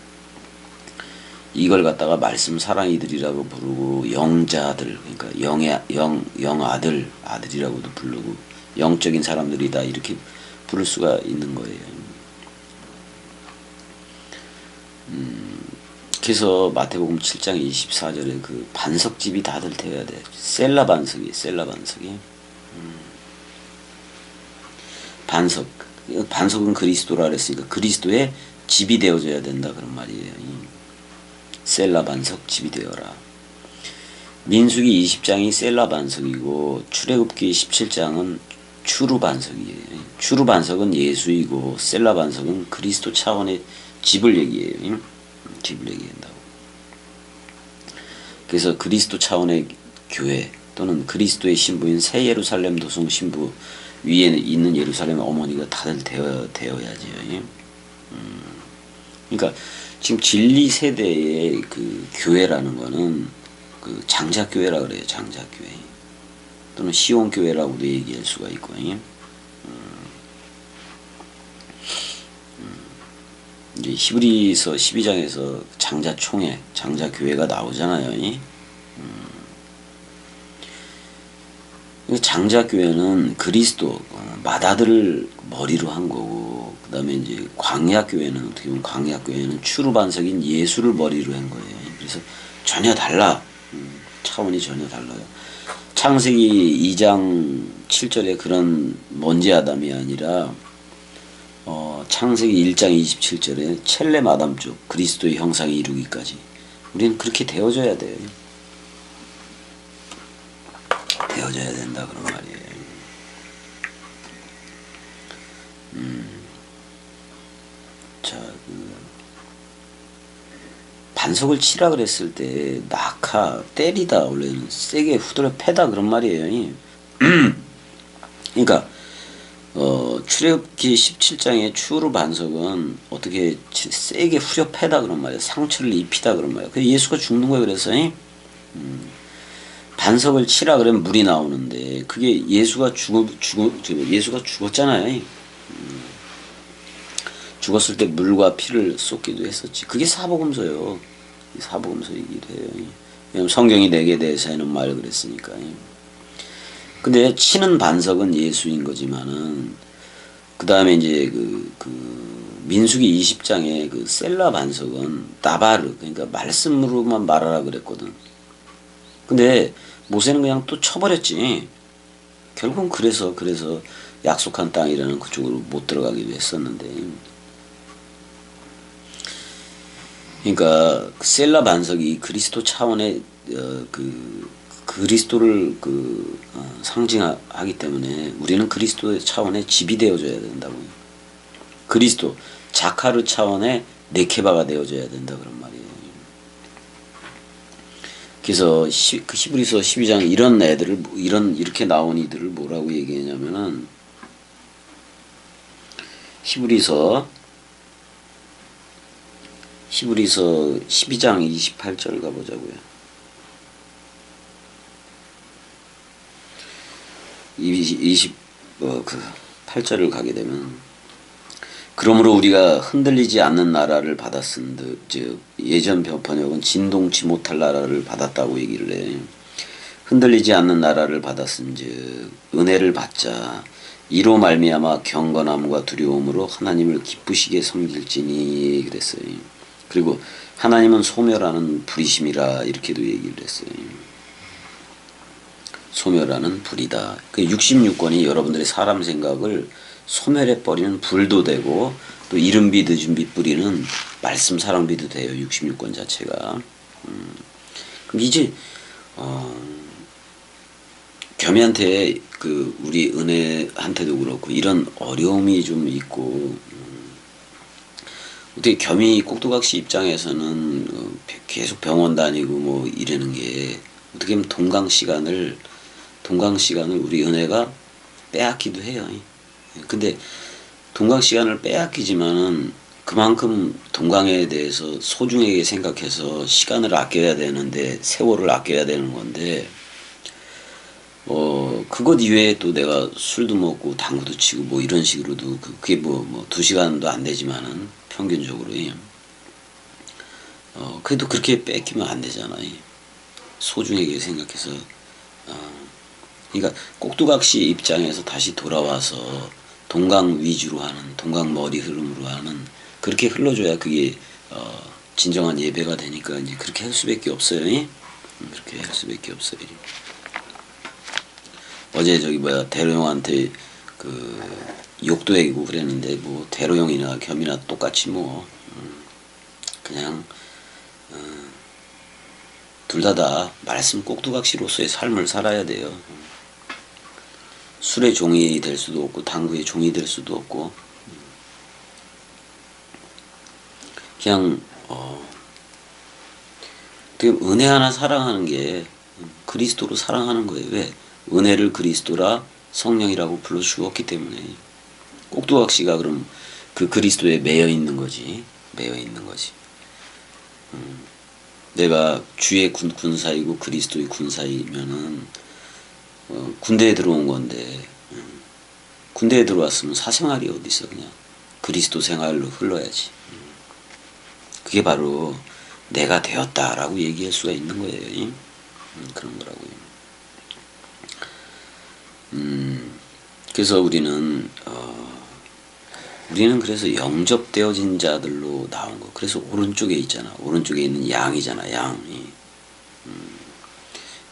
이걸 갖다가 말씀 사랑이들이라고 부르고 영자들, 그러니까 아들이라고도 부르고 영적인 사람들이다 이렇게 부를 수가 있는 거예요. 그래서 마태복음 7장 24절에 그 반석집이 다들 되어야 돼. 셀라 반석이. 반석은 그리스도라 그랬으니까 그리스도의 집이 되어져야 된다 그런 말이에요. 셀라 반석 집이 되어라. 민수기 20장이 셀라 반석이고 출애굽기 17장은 추루 반석이에요. 추루 반석은 예수이고 셀라 반석은 그리스도 차원의 집을 얘기해요. 집을 얘기한다고. 그래서 그리스도 차원의 교회 또는 그리스도의 신부인 새 예루살렘 도성 신부 위에 있는 예루살렘 어머니가 다들 되어야지요. 그러니까 지금 진리 세대의 그 교회라는 거는 그 장자교회라 그래요. 장자교회 또는 시온교회라고도 얘기할 수가 있고. 이제 히브리서 12장에서 장자총회, 장자교회가 나오잖아요. 장자교회는 그리스도 맏아들을 머리로 한 거고, 그 다음에 이제 광야교회는 어떻게 보면 광야교회는 추루반석인 예수를 머리로 한 거예요. 그래서 전혀 달라. 차원이 전혀 달라요. 창세기 2장 7절에 그런 먼지 아담이 아니라 창세기 1장 27절에 첼렘 아담 쪽 그리스도의 형상이 이루기까지 우리는 그렇게 되어져야 돼요. 되어져야 된다 그런 말이에요. 자, 반석을 치라 그랬을 때 낙하 때리다 원래는 세게 후드려 패다 그런 말이에요. 그러니까 출애굽기 17장의 추루 반석은 어떻게 세게 후려 패다 그런 말이에요. 상처를 입히다 그런 말이에요. 그래서 예수가 죽는 거예요. 그래서 반석을 치라 그러면 물이 나오는데 그게 예수가 죽었잖아요. 죽었을 때 물과 피를 쏟기도 했었지. 그게 사복음서예요. 사복음서이기도 해요. 왜냐면 성경이 내게 대해서 하는 말 그랬으니까. 근데 치는 반석은 예수인 거지만은 그 다음에 이제 민수기 20장의 그 셀라 반석은 나바르, 그러니까 말씀으로만 말하라 그랬거든. 근데 모세는 그냥 또 쳐버렸지. 결국은 그래서 약속한 땅이라는 그쪽으로 못 들어가기도 했었는데. 그러니까 셀라 반석이 그리스도 차원의 그리스도를 상징하기 때문에 우리는 그리스도 차원의 집이 되어줘야 된다고요. 그리스도 자카르 차원의 네케바가 되어줘야 된다 그런 말이에요. 그래서 그 히브리서 12장 이런 애들을 이렇게 나온 이들을 뭐라고 얘기하냐면은 히브리서 12장 28절 가보자고요. 8절을 가게 되면 그러므로 우리가 흔들리지 않는 나라를 받았은즉 즉 예전 번역은 진동치 못할 나라를 받았다고 얘기를 해. 흔들리지 않는 나라를 받았은즉 은혜를 받자. 이로 말미암아 경건함과 두려움으로 하나님을 기쁘시게 섬길지니 그랬어요. 그리고 하나님은 소멸하는 불이심이라 이렇게도 얘기를 했어요. 소멸하는 불이다. 그 66권이 여러분들의 사람 생각을 소멸해버리는 불도 되고 또 이른빛 늦은빛 뿌리는 말씀 사랑비도 돼요. 66권 자체가. 그럼 이제 겸이한테 그 우리 은혜한테도 그렇고 이런 어려움이 좀 있고 어떻게 겸이 꼭두각시 입장에서는 계속 병원 다니고 뭐 이러는 게 어떻게 보면 동강 시간을 우리 은혜가 빼앗기도 해요. 근데 동강 시간을 빼앗기지만은 그만큼 동강에 대해서 소중하게 생각해서 시간을 아껴야 되는데 세월을 아껴야 되는 건데 그것 이외에 또 내가 술도 먹고 당구도 치고 뭐 이런 식으로도 그게 뭐 2시간도 안 되지만은 평균적으로 그래도 그렇게 뺏기면 안 되잖아요. 소중하게 생각해서 그러니까 꼭두각시 입장에서 다시 돌아와서 동강 위주로 하는 동강 머리 흐름으로 하는 그렇게 흘러줘야 그게 진정한 예배가 되니까 이제 그렇게 할 수밖에 없어요. 그렇게 할 수밖에 없어요. 어제 저기 대로형한테 그 욕도 해고 그랬는데 뭐 대로형이나 겸이나 똑같이 뭐 그냥 둘 다 말씀 꼭두각시로서의 삶을 살아야 돼요. 술의 종이 될 수도 없고 당구의 종이 될 수도 없고 그냥 은혜 하나 사랑하는 게 그리스도로 사랑하는 거예요. 왜? 은혜를 그리스도라 성령이라고 불러주었기 때문에 꼭두각시가 그럼 그 그리스도에 매여 있는 거지. 매여 있는 거지. 내가 주의 군사이고 그리스도의 군사이면은 군대에 들어온 건데 군대에 들어왔으면 사생활이 어디 있어. 그냥 그리스도 생활로 흘러야지. 그게 바로 내가 되었다라고 얘기할 수가 있는 거예요. 그런 거라고요. 그래서 우리는 그래서 영접되어진 자들로 나온 거. 그래서 오른쪽에 있잖아. 오른쪽에 있는 양이잖아. 양이.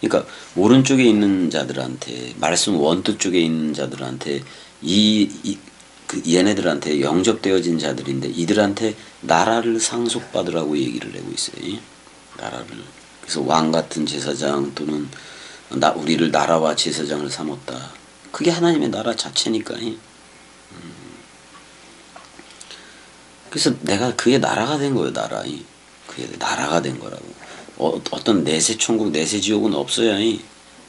그러니까 오른쪽에 있는 자들한테 말씀 원뜻 쪽에 있는 자들한테 얘네들한테 영접되어진 자들인데 이들한테 나라를 상속받으라고 얘기를 하고 있어요. 나라를. 그래서 왕 같은 제사장 또는 우리를 나라와 제사장을 삼았다. 그게 하나님의 나라 자체니까. 그래서 내가 그게 나라가 된 거예요. 그게 나라가 된 거라고. 어떤 내세 천국, 내세 지옥은 없어요.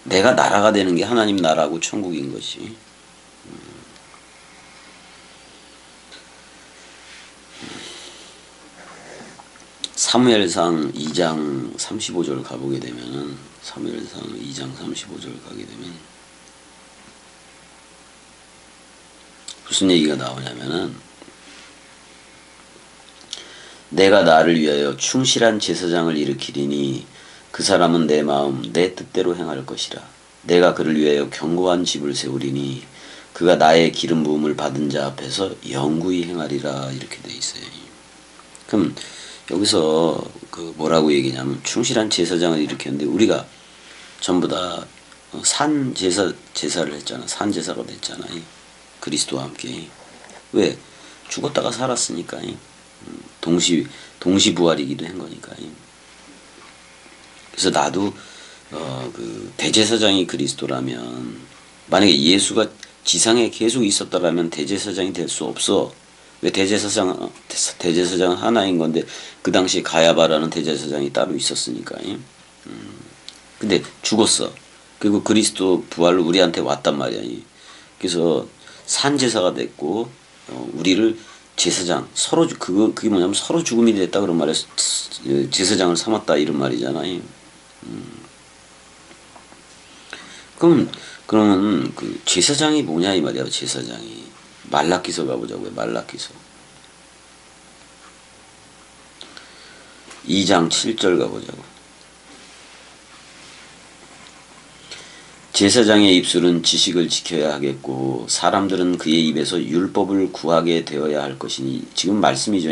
내가 나라가 되는 게 하나님 나라고 천국인 것이. 사무엘상 2장 35절 가보게 되면은 사무엘상 2장 35절 가게 되면 무슨 얘기가 나오냐면은 내가 나를 위하여 충실한 제사장을 일으키리니 그 사람은 내 마음 내 뜻대로 행할 것이라. 내가 그를 위하여 견고한 집을 세우리니 그가 나의 기름 부음을 받은 자 앞에서 영구히 행하리라. 이렇게 돼 있어요. 그럼 여기서 그 뭐라고 얘기냐면 충실한 제사장을 일으켰는데 우리가 전부 다 제사를 했잖아. 산제사가 됐잖아. 그리스도와 함께. 왜? 죽었다가 살았으니까. 동시부활이기도 한 거니까. 그래서 나도 그 대제사장이 그리스도라면 만약에 예수가 지상에 계속 있었다라면 대제사장이 될 수 없어. 왜 대제사장 하나인 건데 그 당시에 가야바라는 대제사장이 따로 있었으니까. 근데 죽었어. 그리고 그리스도 부활로 우리한테 왔단 말이야. 그래서 산제사가 됐고 우리를 제사장 그게 뭐냐면 서로 죽음이 됐다 그런 말에 제사장을 삼았다 이런 말이잖아요. 그러면 그 제사장이 뭐냐 이 말이야. 제사장이 말라기서 가보자고요. 말라기서 2장 7절 가보자고. 제사장의 입술은 지식을 지켜야 하겠고 사람들은 그의 입에서 율법을 구하게 되어야 할 것이니 지금 말씀이죠.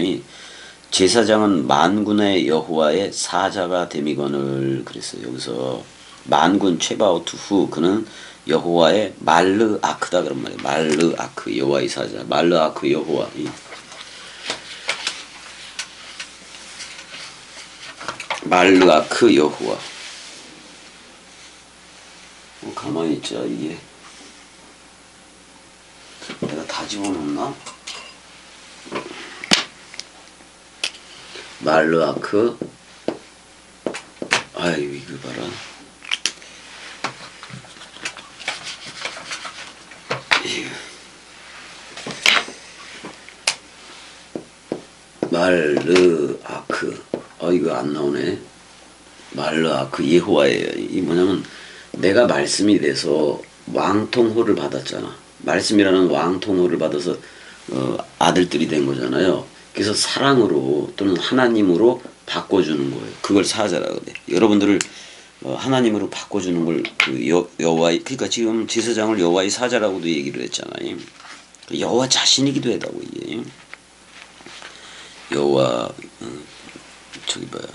제사장은 만군의 여호와의 사자가 됨이거늘 그랬어요. 여기서 만군 최바오트 후 그는 여호와의 말르아크다 그런 말이에요. 말르아크 여호와의 사자 말르아크 여호와 말르아크 여호와 가만히 있자. 이게 내가 다 집어넣나? 말르아크 아유 이거 봐라. 말르아크 이거 안 나오네. 말르아크 여호와예요. 이 뭐냐면 내가 말씀이 돼서 왕통호를 받았잖아. 말씀이라는 왕통호를 받아서 아들들이 된 거잖아요. 그래서 사랑으로 또는 하나님으로 바꿔주는 거예요. 그걸 사자라고 그래. 여러분들을 하나님으로 바꿔주는 걸 여호와의 그러니까 지금 제사장을 여호와의 사자라고도 얘기를 했잖아요. 여호와 자신이기도 하다고 이게 여호와 저기 뭐야.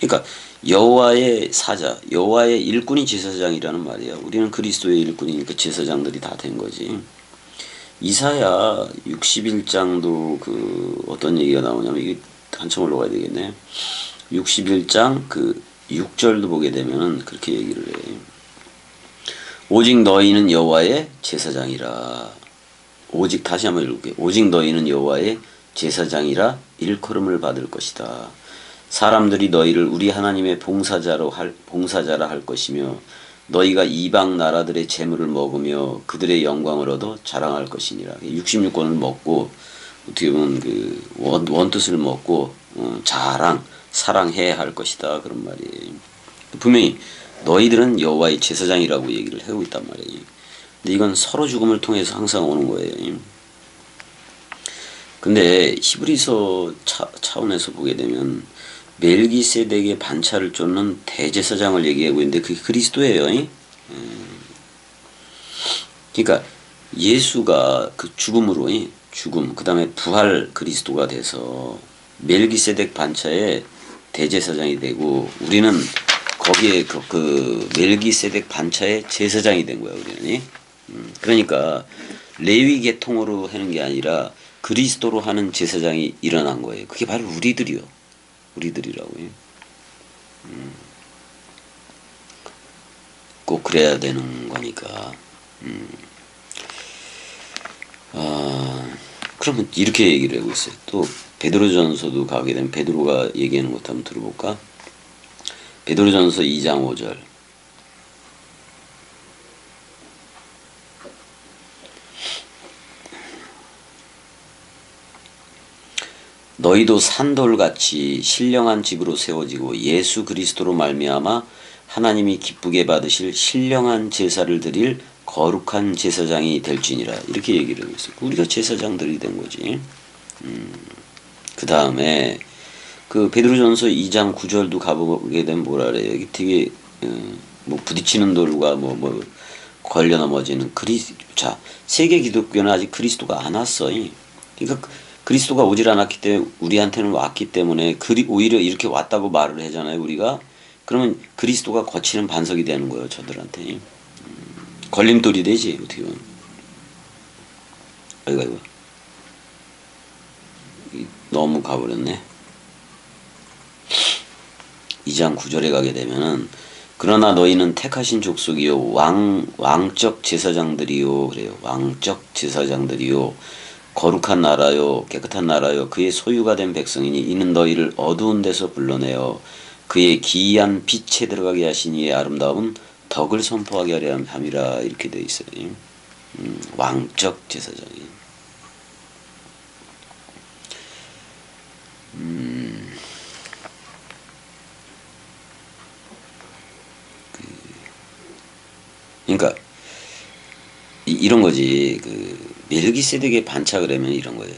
그러니까 여호와의 사자, 여호와의 일꾼이 제사장이라는 말이야. 우리는 그리스도의 일꾼이니까 제사장들이 다 된 거지. 이사야 61장도 그 어떤 얘기가 나오냐면 이게 한참 올라가야 되겠네. 61장 그 6절도 보게 되면 그렇게 얘기를 해. 오직 너희는 여호와의 제사장이라. 오직 다시 한번 읽을게요. 오직 너희는 여호와의 제사장이라 일컬음을 받을 것이다. 사람들이 너희를 우리 하나님의 봉사자라 할 것이며 너희가 이방 나라들의 재물을 먹으며 그들의 영광을 얻어 자랑할 것이니라. 66권을 먹고 어떻게 보면 그 원뜻을 먹고 사랑해야 할 것이다 그런 말이에요. 분명히 너희들은 여호와의 제사장이라고 얘기를 하고 있단 말이에요. 근데 이건 서로 죽음을 통해서 항상 오는 거예요. 근데 히브리서 차원에서 보게 되면 멜기세덱의 반차를 쫓는 대제사장을 얘기하고 있는데 그게 그리스도예요. 그러니까 예수가 그 죽음으로 그 다음에 부활 그리스도가 돼서 멜기세덱 반차의 대제사장이 되고 우리는 거기에 그 멜기세덱 반차의 제사장이 된 거야 우리는. 그러니까 레위 계통으로 하는 게 아니라 그리스도로 하는 제사장이 일어난 거예요. 그게 바로 우리들이라고요. 꼭 그래야 되는 거니까. 그러면 이렇게 얘기를 하고 있어요. 또 베드로전서도 가게 되면 베드로가 얘기하는 것도 한번 들어볼까? 베드로전서 2장 5절. 너희도 산돌같이 신령한 집으로 세워지고 예수 그리스도로 말미암아 하나님이 기쁘게 받으실 신령한 제사를 드릴 거룩한 제사장이 될지니라. 이렇게 얘기를 하고 있어요. 우리가 제사장들이 된 거지. 그 다음에 그 베드로전서 2장 9절도 가보게 되면 뭐라 그래요. 여기 되게 뭐 부딪히는 돌과 뭐 걸려 넘어지는 자, 세계 기독교는 아직 그리스도가 안 왔어. 그러니까 그리스도가 오질 않았기 때문에 우리한테는 왔기 때문에 오히려 이렇게 왔다고 말을 하잖아요. 우리가 그러면 그리스도가 거치는 반석이 되는 거예요. 저들한테 걸림돌이 되지 어떻게 보면. 아이고 너무 가버렸네. 2장 9절에 가게 되면은 그러나 너희는 택하신 족속이요 왕적 제사장들이요 그래요. 왕적 제사장들이요 거룩한 나라요 깨끗한 나라요 그의 소유가 된 백성이니 이는 너희를 어두운 데서 불러내어 그의 기이한 빛에 들어가게 하신 이의 아름다운 덕을 선포하게 하려 한 밤이라 이렇게 되어 있어요. 왕적 제사장이. 그러니까 이런 거지. 그 멜기세덱의 반차 그러면 이런 거예요.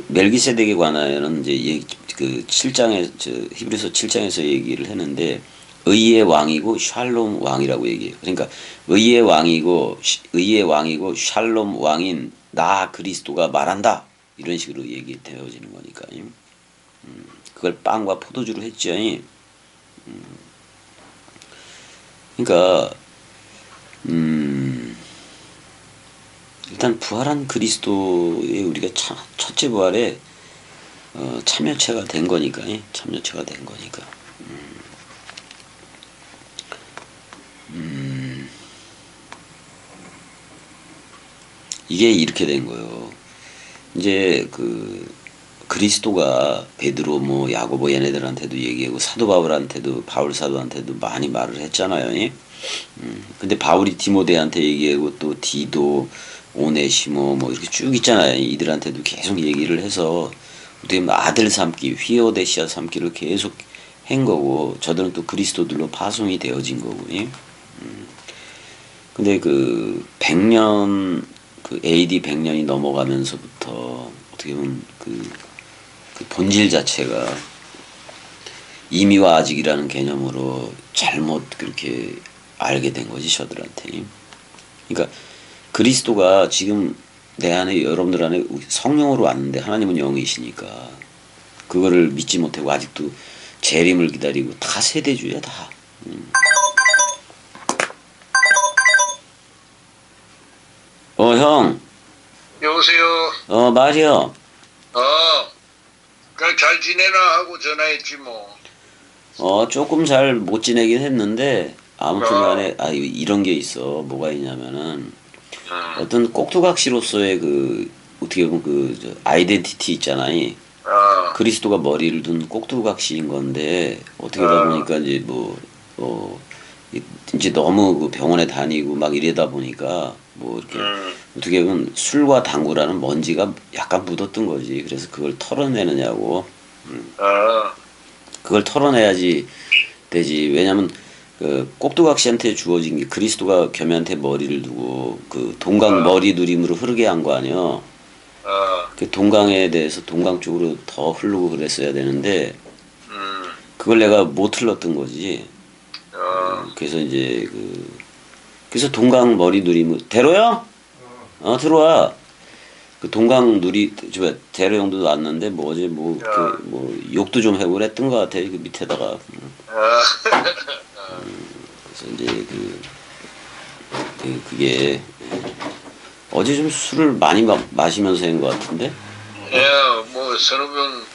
멜기세덱에 관하여는 이제 그 7장에 히브리서 7장에서 얘기를 했는데 의의 왕이고 샬롬 왕이라고 얘기해요. 그러니까 의의 왕이고 샬롬 왕인 나 그리스도가 말한다. 이런 식으로 얘기되어지는 거니까요. 그걸 빵과 포도주로 했죠. 그러니까 일단 부활한 그리스도의 우리가 첫째 부활에 참여체가 된 거니까, 참여체가 된 거니까. 이게 이렇게 된 거예요. 이제 그리스도가 베드로 뭐 야고보 얘네들한테도 얘기하고 사도 바울한테도 바울 사도한테도 많이 말을 했잖아요. 근데 바울이 디모데한테 얘기하고 또 디도 오네시모 뭐 이렇게 쭉 있잖아요. 이들한테도 계속 얘기를 해서 어떻게 보면 아들 삼기 휘오데시아 삼기를 계속 한 거고 저들은 또 그리스도들로 파송이 되어진 거고요. 근데 그 100년 그 AD 100년이 넘어가면서부터 어떻게 보면 그 본질 자체가 이미와 아직이라는 개념으로 잘못 그렇게 알게 된 거지 저들한테. 그러니까 그리스도가 지금 내 안에 여러분들 안에 성령으로 왔는데 하나님은 영이시니까 그거를 믿지 못하고 아직도 재림을 기다리고 다 세대주의야 다. 형. 여보세요. 말이요. 그냥 잘 지내나 하고 전화했지 뭐. 조금 잘 못 지내긴 했는데 아무튼 어. 간에 이런 게 있어. 뭐가 있냐면은 음. 어떤 꼭두각시로서의 어떻게 보면 아이덴티티 있잖아요. 그리스도가 머리를 둔 꼭두각시인 건데 어떻게 하다 보니까 이제 이제 너무 그 병원에 다니고 막 이러다 보니까 뭐 이렇게 어떻게 보면 술과 당구라는 먼지가 약간 묻었던 거지. 그래서 그걸 털어내느냐고. 그걸 털어내야지 되지. 왜냐면 그 꼭두각시한테 주어진 게 그리스도가 겸한테 머리를 두고 그 동강 머리 누림으로 흐르게 한 거 아니야. 그 동강에 대해서 동강 쪽으로 더 흐르고 그랬어야 되는데 그걸 내가 못 흘렀던 거지. 그래서 이제 그래서 동강 머리 누림 대로야? 들어와. 그 동강 대로 형도 왔는데 뭐 어제 뭐 욕도 좀 해고 그랬던 것 같아. 그 밑에다가. 그래서 이제 그게 어제 좀 술을 많이 마시면서 한 것 같은데. 뭐 서너 번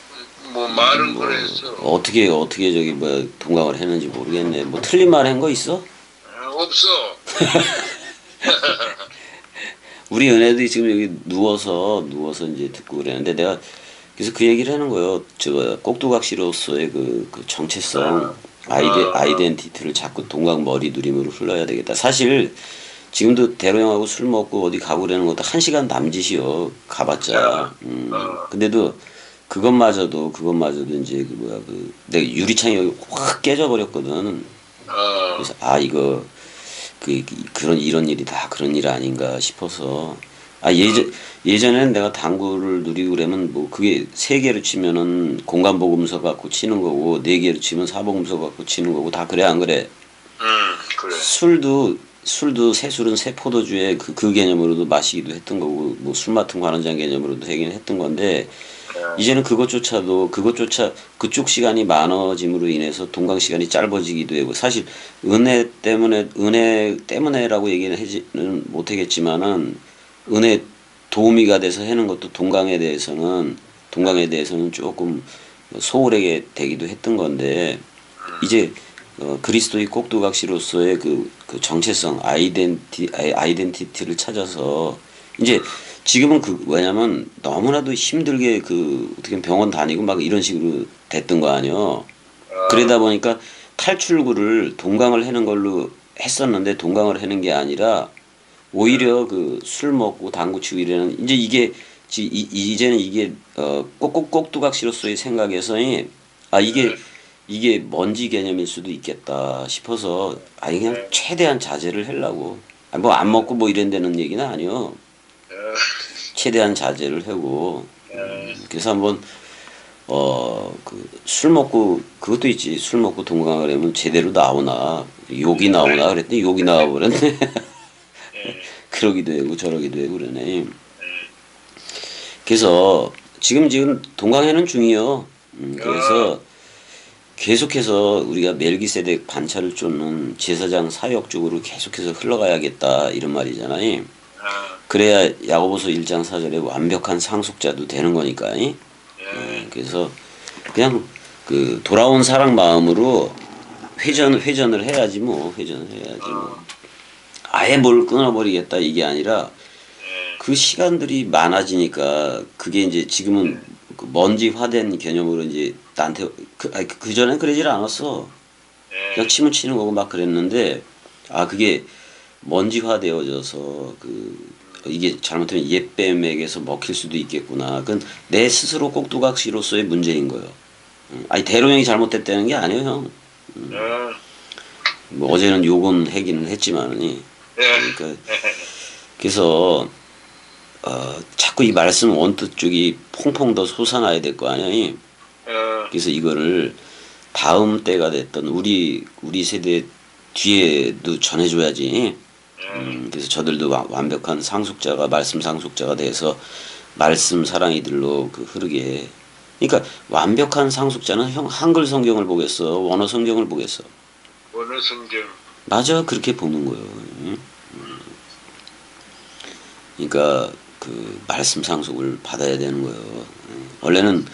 뭐 말은 그랬어. 어떻게 저기 뭐 동강을 했는지 모르겠네. 뭐 틀린 말 한 거 있어? 없어. 우리 은혜도 지금 여기 누워서 이제 듣고 그랬는데 내가 그래서 그 얘기를 하는 거예요. 저 꼭두각시로서의 그 정체성, 아이덴티티를 자꾸 동강 머리 누림으로 흘러야 되겠다. 사실 지금도 대로형하고 술 먹고 어디 가고 그러는 것도 1시간 남짓이요. 가봤자. 근데도 그것마저도 이제 내가 유리창이 여기 확 깨져버렸거든. 그래서 이거 그런 이런 일이 다 그런 일 아닌가 싶어서 예전에는 내가 당구를 누리고 그러면 뭐 그게 3개로 치면은 공간보금서 갖고 치는 거고 4개로 치면 사보금서 갖고 치는 거고 다 그래 안 그래? 그래. 술도 새술은 새포도주에 그 개념으로도 마시기도 했던 거고 뭐 술 맡은 거 하는 장 개념으로도 하긴 했던 건데 이제는 그것조차 그쪽 시간이 많아짐으로 인해서 동강 시간이 짧아지기도 하고 사실 은혜 때문에라고 얘기는 하지는 못하겠지만은 은혜 도우미가 돼서 하는 것도 동강에 대해서는 조금 소홀하게 되기도 했던 건데 이제 그리스도의 꼭두각시로서의 그 정체성 아이덴티티를 찾아서 이제 지금은 왜냐면 너무나도 힘들게 어떻게 병원 다니고 막 이런 식으로 됐던 거 아니요. 그러다 보니까 탈출구를 동강을 하는 걸로 했었는데 동강을 하는 게 아니라 오히려 술 먹고 당구 치고 이래는 이제 이제는 이게 꼭두각시로서의 생각에서는 이게 먼지 개념일 수도 있겠다 싶어서 그냥 최대한 자제를 하려고 뭐 안 먹고 뭐 이런 데는 얘기는 아니요. 최대한 자제를 하고 그래서 한번 그 술 먹고 그것도 있지. 술 먹고 동강을 하면 제대로 나오나 욕이 나오나 그랬더니 욕이 나와버렸네. 그러기도 하고 저러기도 하고 그러네. 그래서 지금 동강회는 중이요. 그래서 계속해서 우리가 멜기세덱 반차를 쫓는 제사장 사역 쪽으로 계속해서 흘러가야겠다 이런 말이잖아요. 그래야 야고보서 1장 4절에 완벽한 상속자도 되는 거니까. 그래서 그냥 그 돌아온 사랑 마음으로 회전을 해야지 뭐. 회전을 해야지 뭐. 아예 뭘 끊어버리겠다 이게 아니라 그 시간들이 많아지니까 그게 이제 지금은 그 먼지화된 개념으로 이제 나한테 그 전엔 그러질 않았어. 그냥 침을 치는 거고 막 그랬는데 그게 먼지화되어져서 그 이게 잘못하면 옛뱀에게서 먹힐 수도 있겠구나. 그건 내 스스로 꼭두각시로서의 문제인 거예요. 아니 대로형이 잘못됐다는 게 아니에요, 형. 뭐 어제는 욕은 하기는 했지만은 그러니까 그래서 자꾸 이 말씀 원뜻 쪽이 퐁퐁 더 솟아나야 될 거 아니야. 그래서 이거를 다음 때가 됐던 우리 세대 뒤에도 전해줘야지. 그래서 저들도 완벽한 상속자가 말씀 상속자가 돼서 말씀 사랑이들로 그 흐르게. 그러니까 완벽한 상속자는 형 한글 성경을 보겠어, 원어 성경을 보겠어. 원어 성경. 맞아, 그렇게 보는 거예요. 그러니까 그 말씀 상속을 받아야 되는 거예요. 원래는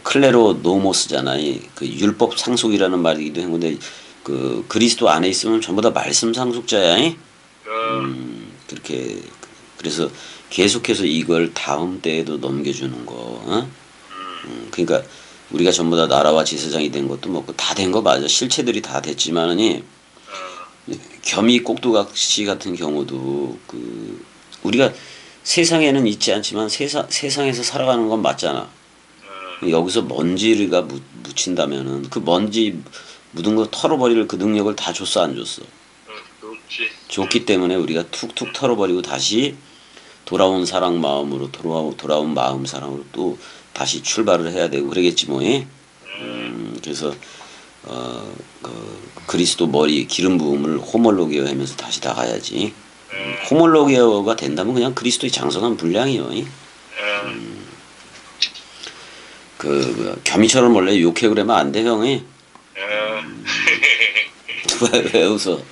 클레로 노모스잖아요. 그 율법 상속이라는 말이기도 했는데 그 그리스도 안에 있으면 전부 다 말씀 상속자야. 그렇게 그래서 계속해서 이걸 다음 때에도 넘겨주는 거. 그러니까 우리가 전부 다 나라와 제사장이 된 것도 뭐고 다 된 거 맞아. 실체들이 다 됐지만은 겸이 꼭두각시 같은 경우도 그 우리가 세상에는 있지 않지만 세상에서 살아가는 건 맞잖아. 여기서 먼지가 묻힌다면은 그 먼지 묻은 거 털어버릴 그 능력을 다 줬어 안 줬어? 줬기 때문에 우리가 툭툭 털어버리고 다시 돌아온 사랑 마음으로 돌아온 마음 사랑으로 또 다시 출발을 해야 되고 그러겠지 뭐. 그래서 그리스도 머리 기름 부음을 호몰로게어 하면서 다시 나가야지. 호몰로게어가 된다면 그냥 그리스도의 장성한 분량이요. 겸이처럼 원래 욕해 그러면 안 돼, 형이. 왜 웃어?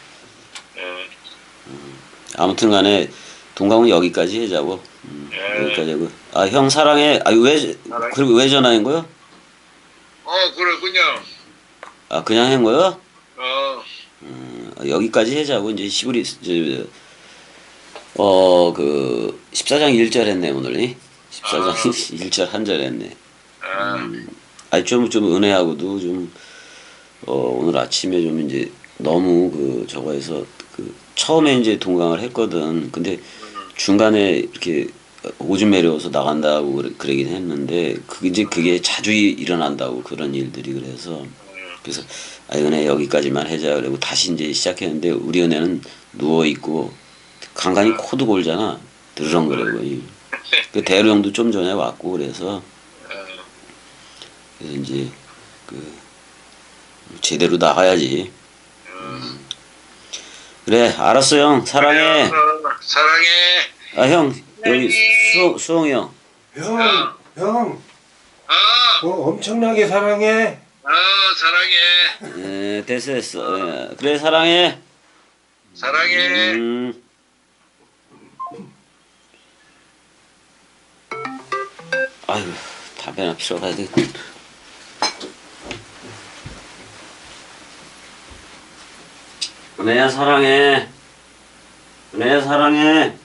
아무튼 간에 동강은 여기까지 하자고. 여기까지 하고. 형 사랑해. 그리고 왜 전화한 거요? 그래, 그냥. 그냥 한 거요? 여기까지 하자고. 이제 시부리, 그, 14장 1절 했네, 오늘. 14장 1절 한 절 했네. 좀 은혜하고도 좀, 오늘 아침에 좀 이제 너무 저거에서 처음에 이제 동강을 했거든. 근데 중간에 이렇게 오줌 내려워서 나간다고 그러긴 했는데 그게 자주 일어난다고 그런 일들이 그래서 은혜 여기까지만 하자 그러고 다시 이제 시작했는데 우리 은혜는 누워 있고 간간히 코도 골잖아. 드르렁거리고. 그 대루 형도 좀 전에 왔고 그래서 이제 제대로 나가야지. 그래, 알았어, 형. 사랑해. 사랑해. 형, 여기 수홍이 형. 형, 엄청나게 사랑해. 사랑해. 됐어. 그래, 사랑해. 사랑해. 아유, 담배나 피러 가야 되겠다. 은혜야, 사랑해. 은혜야, 사랑해.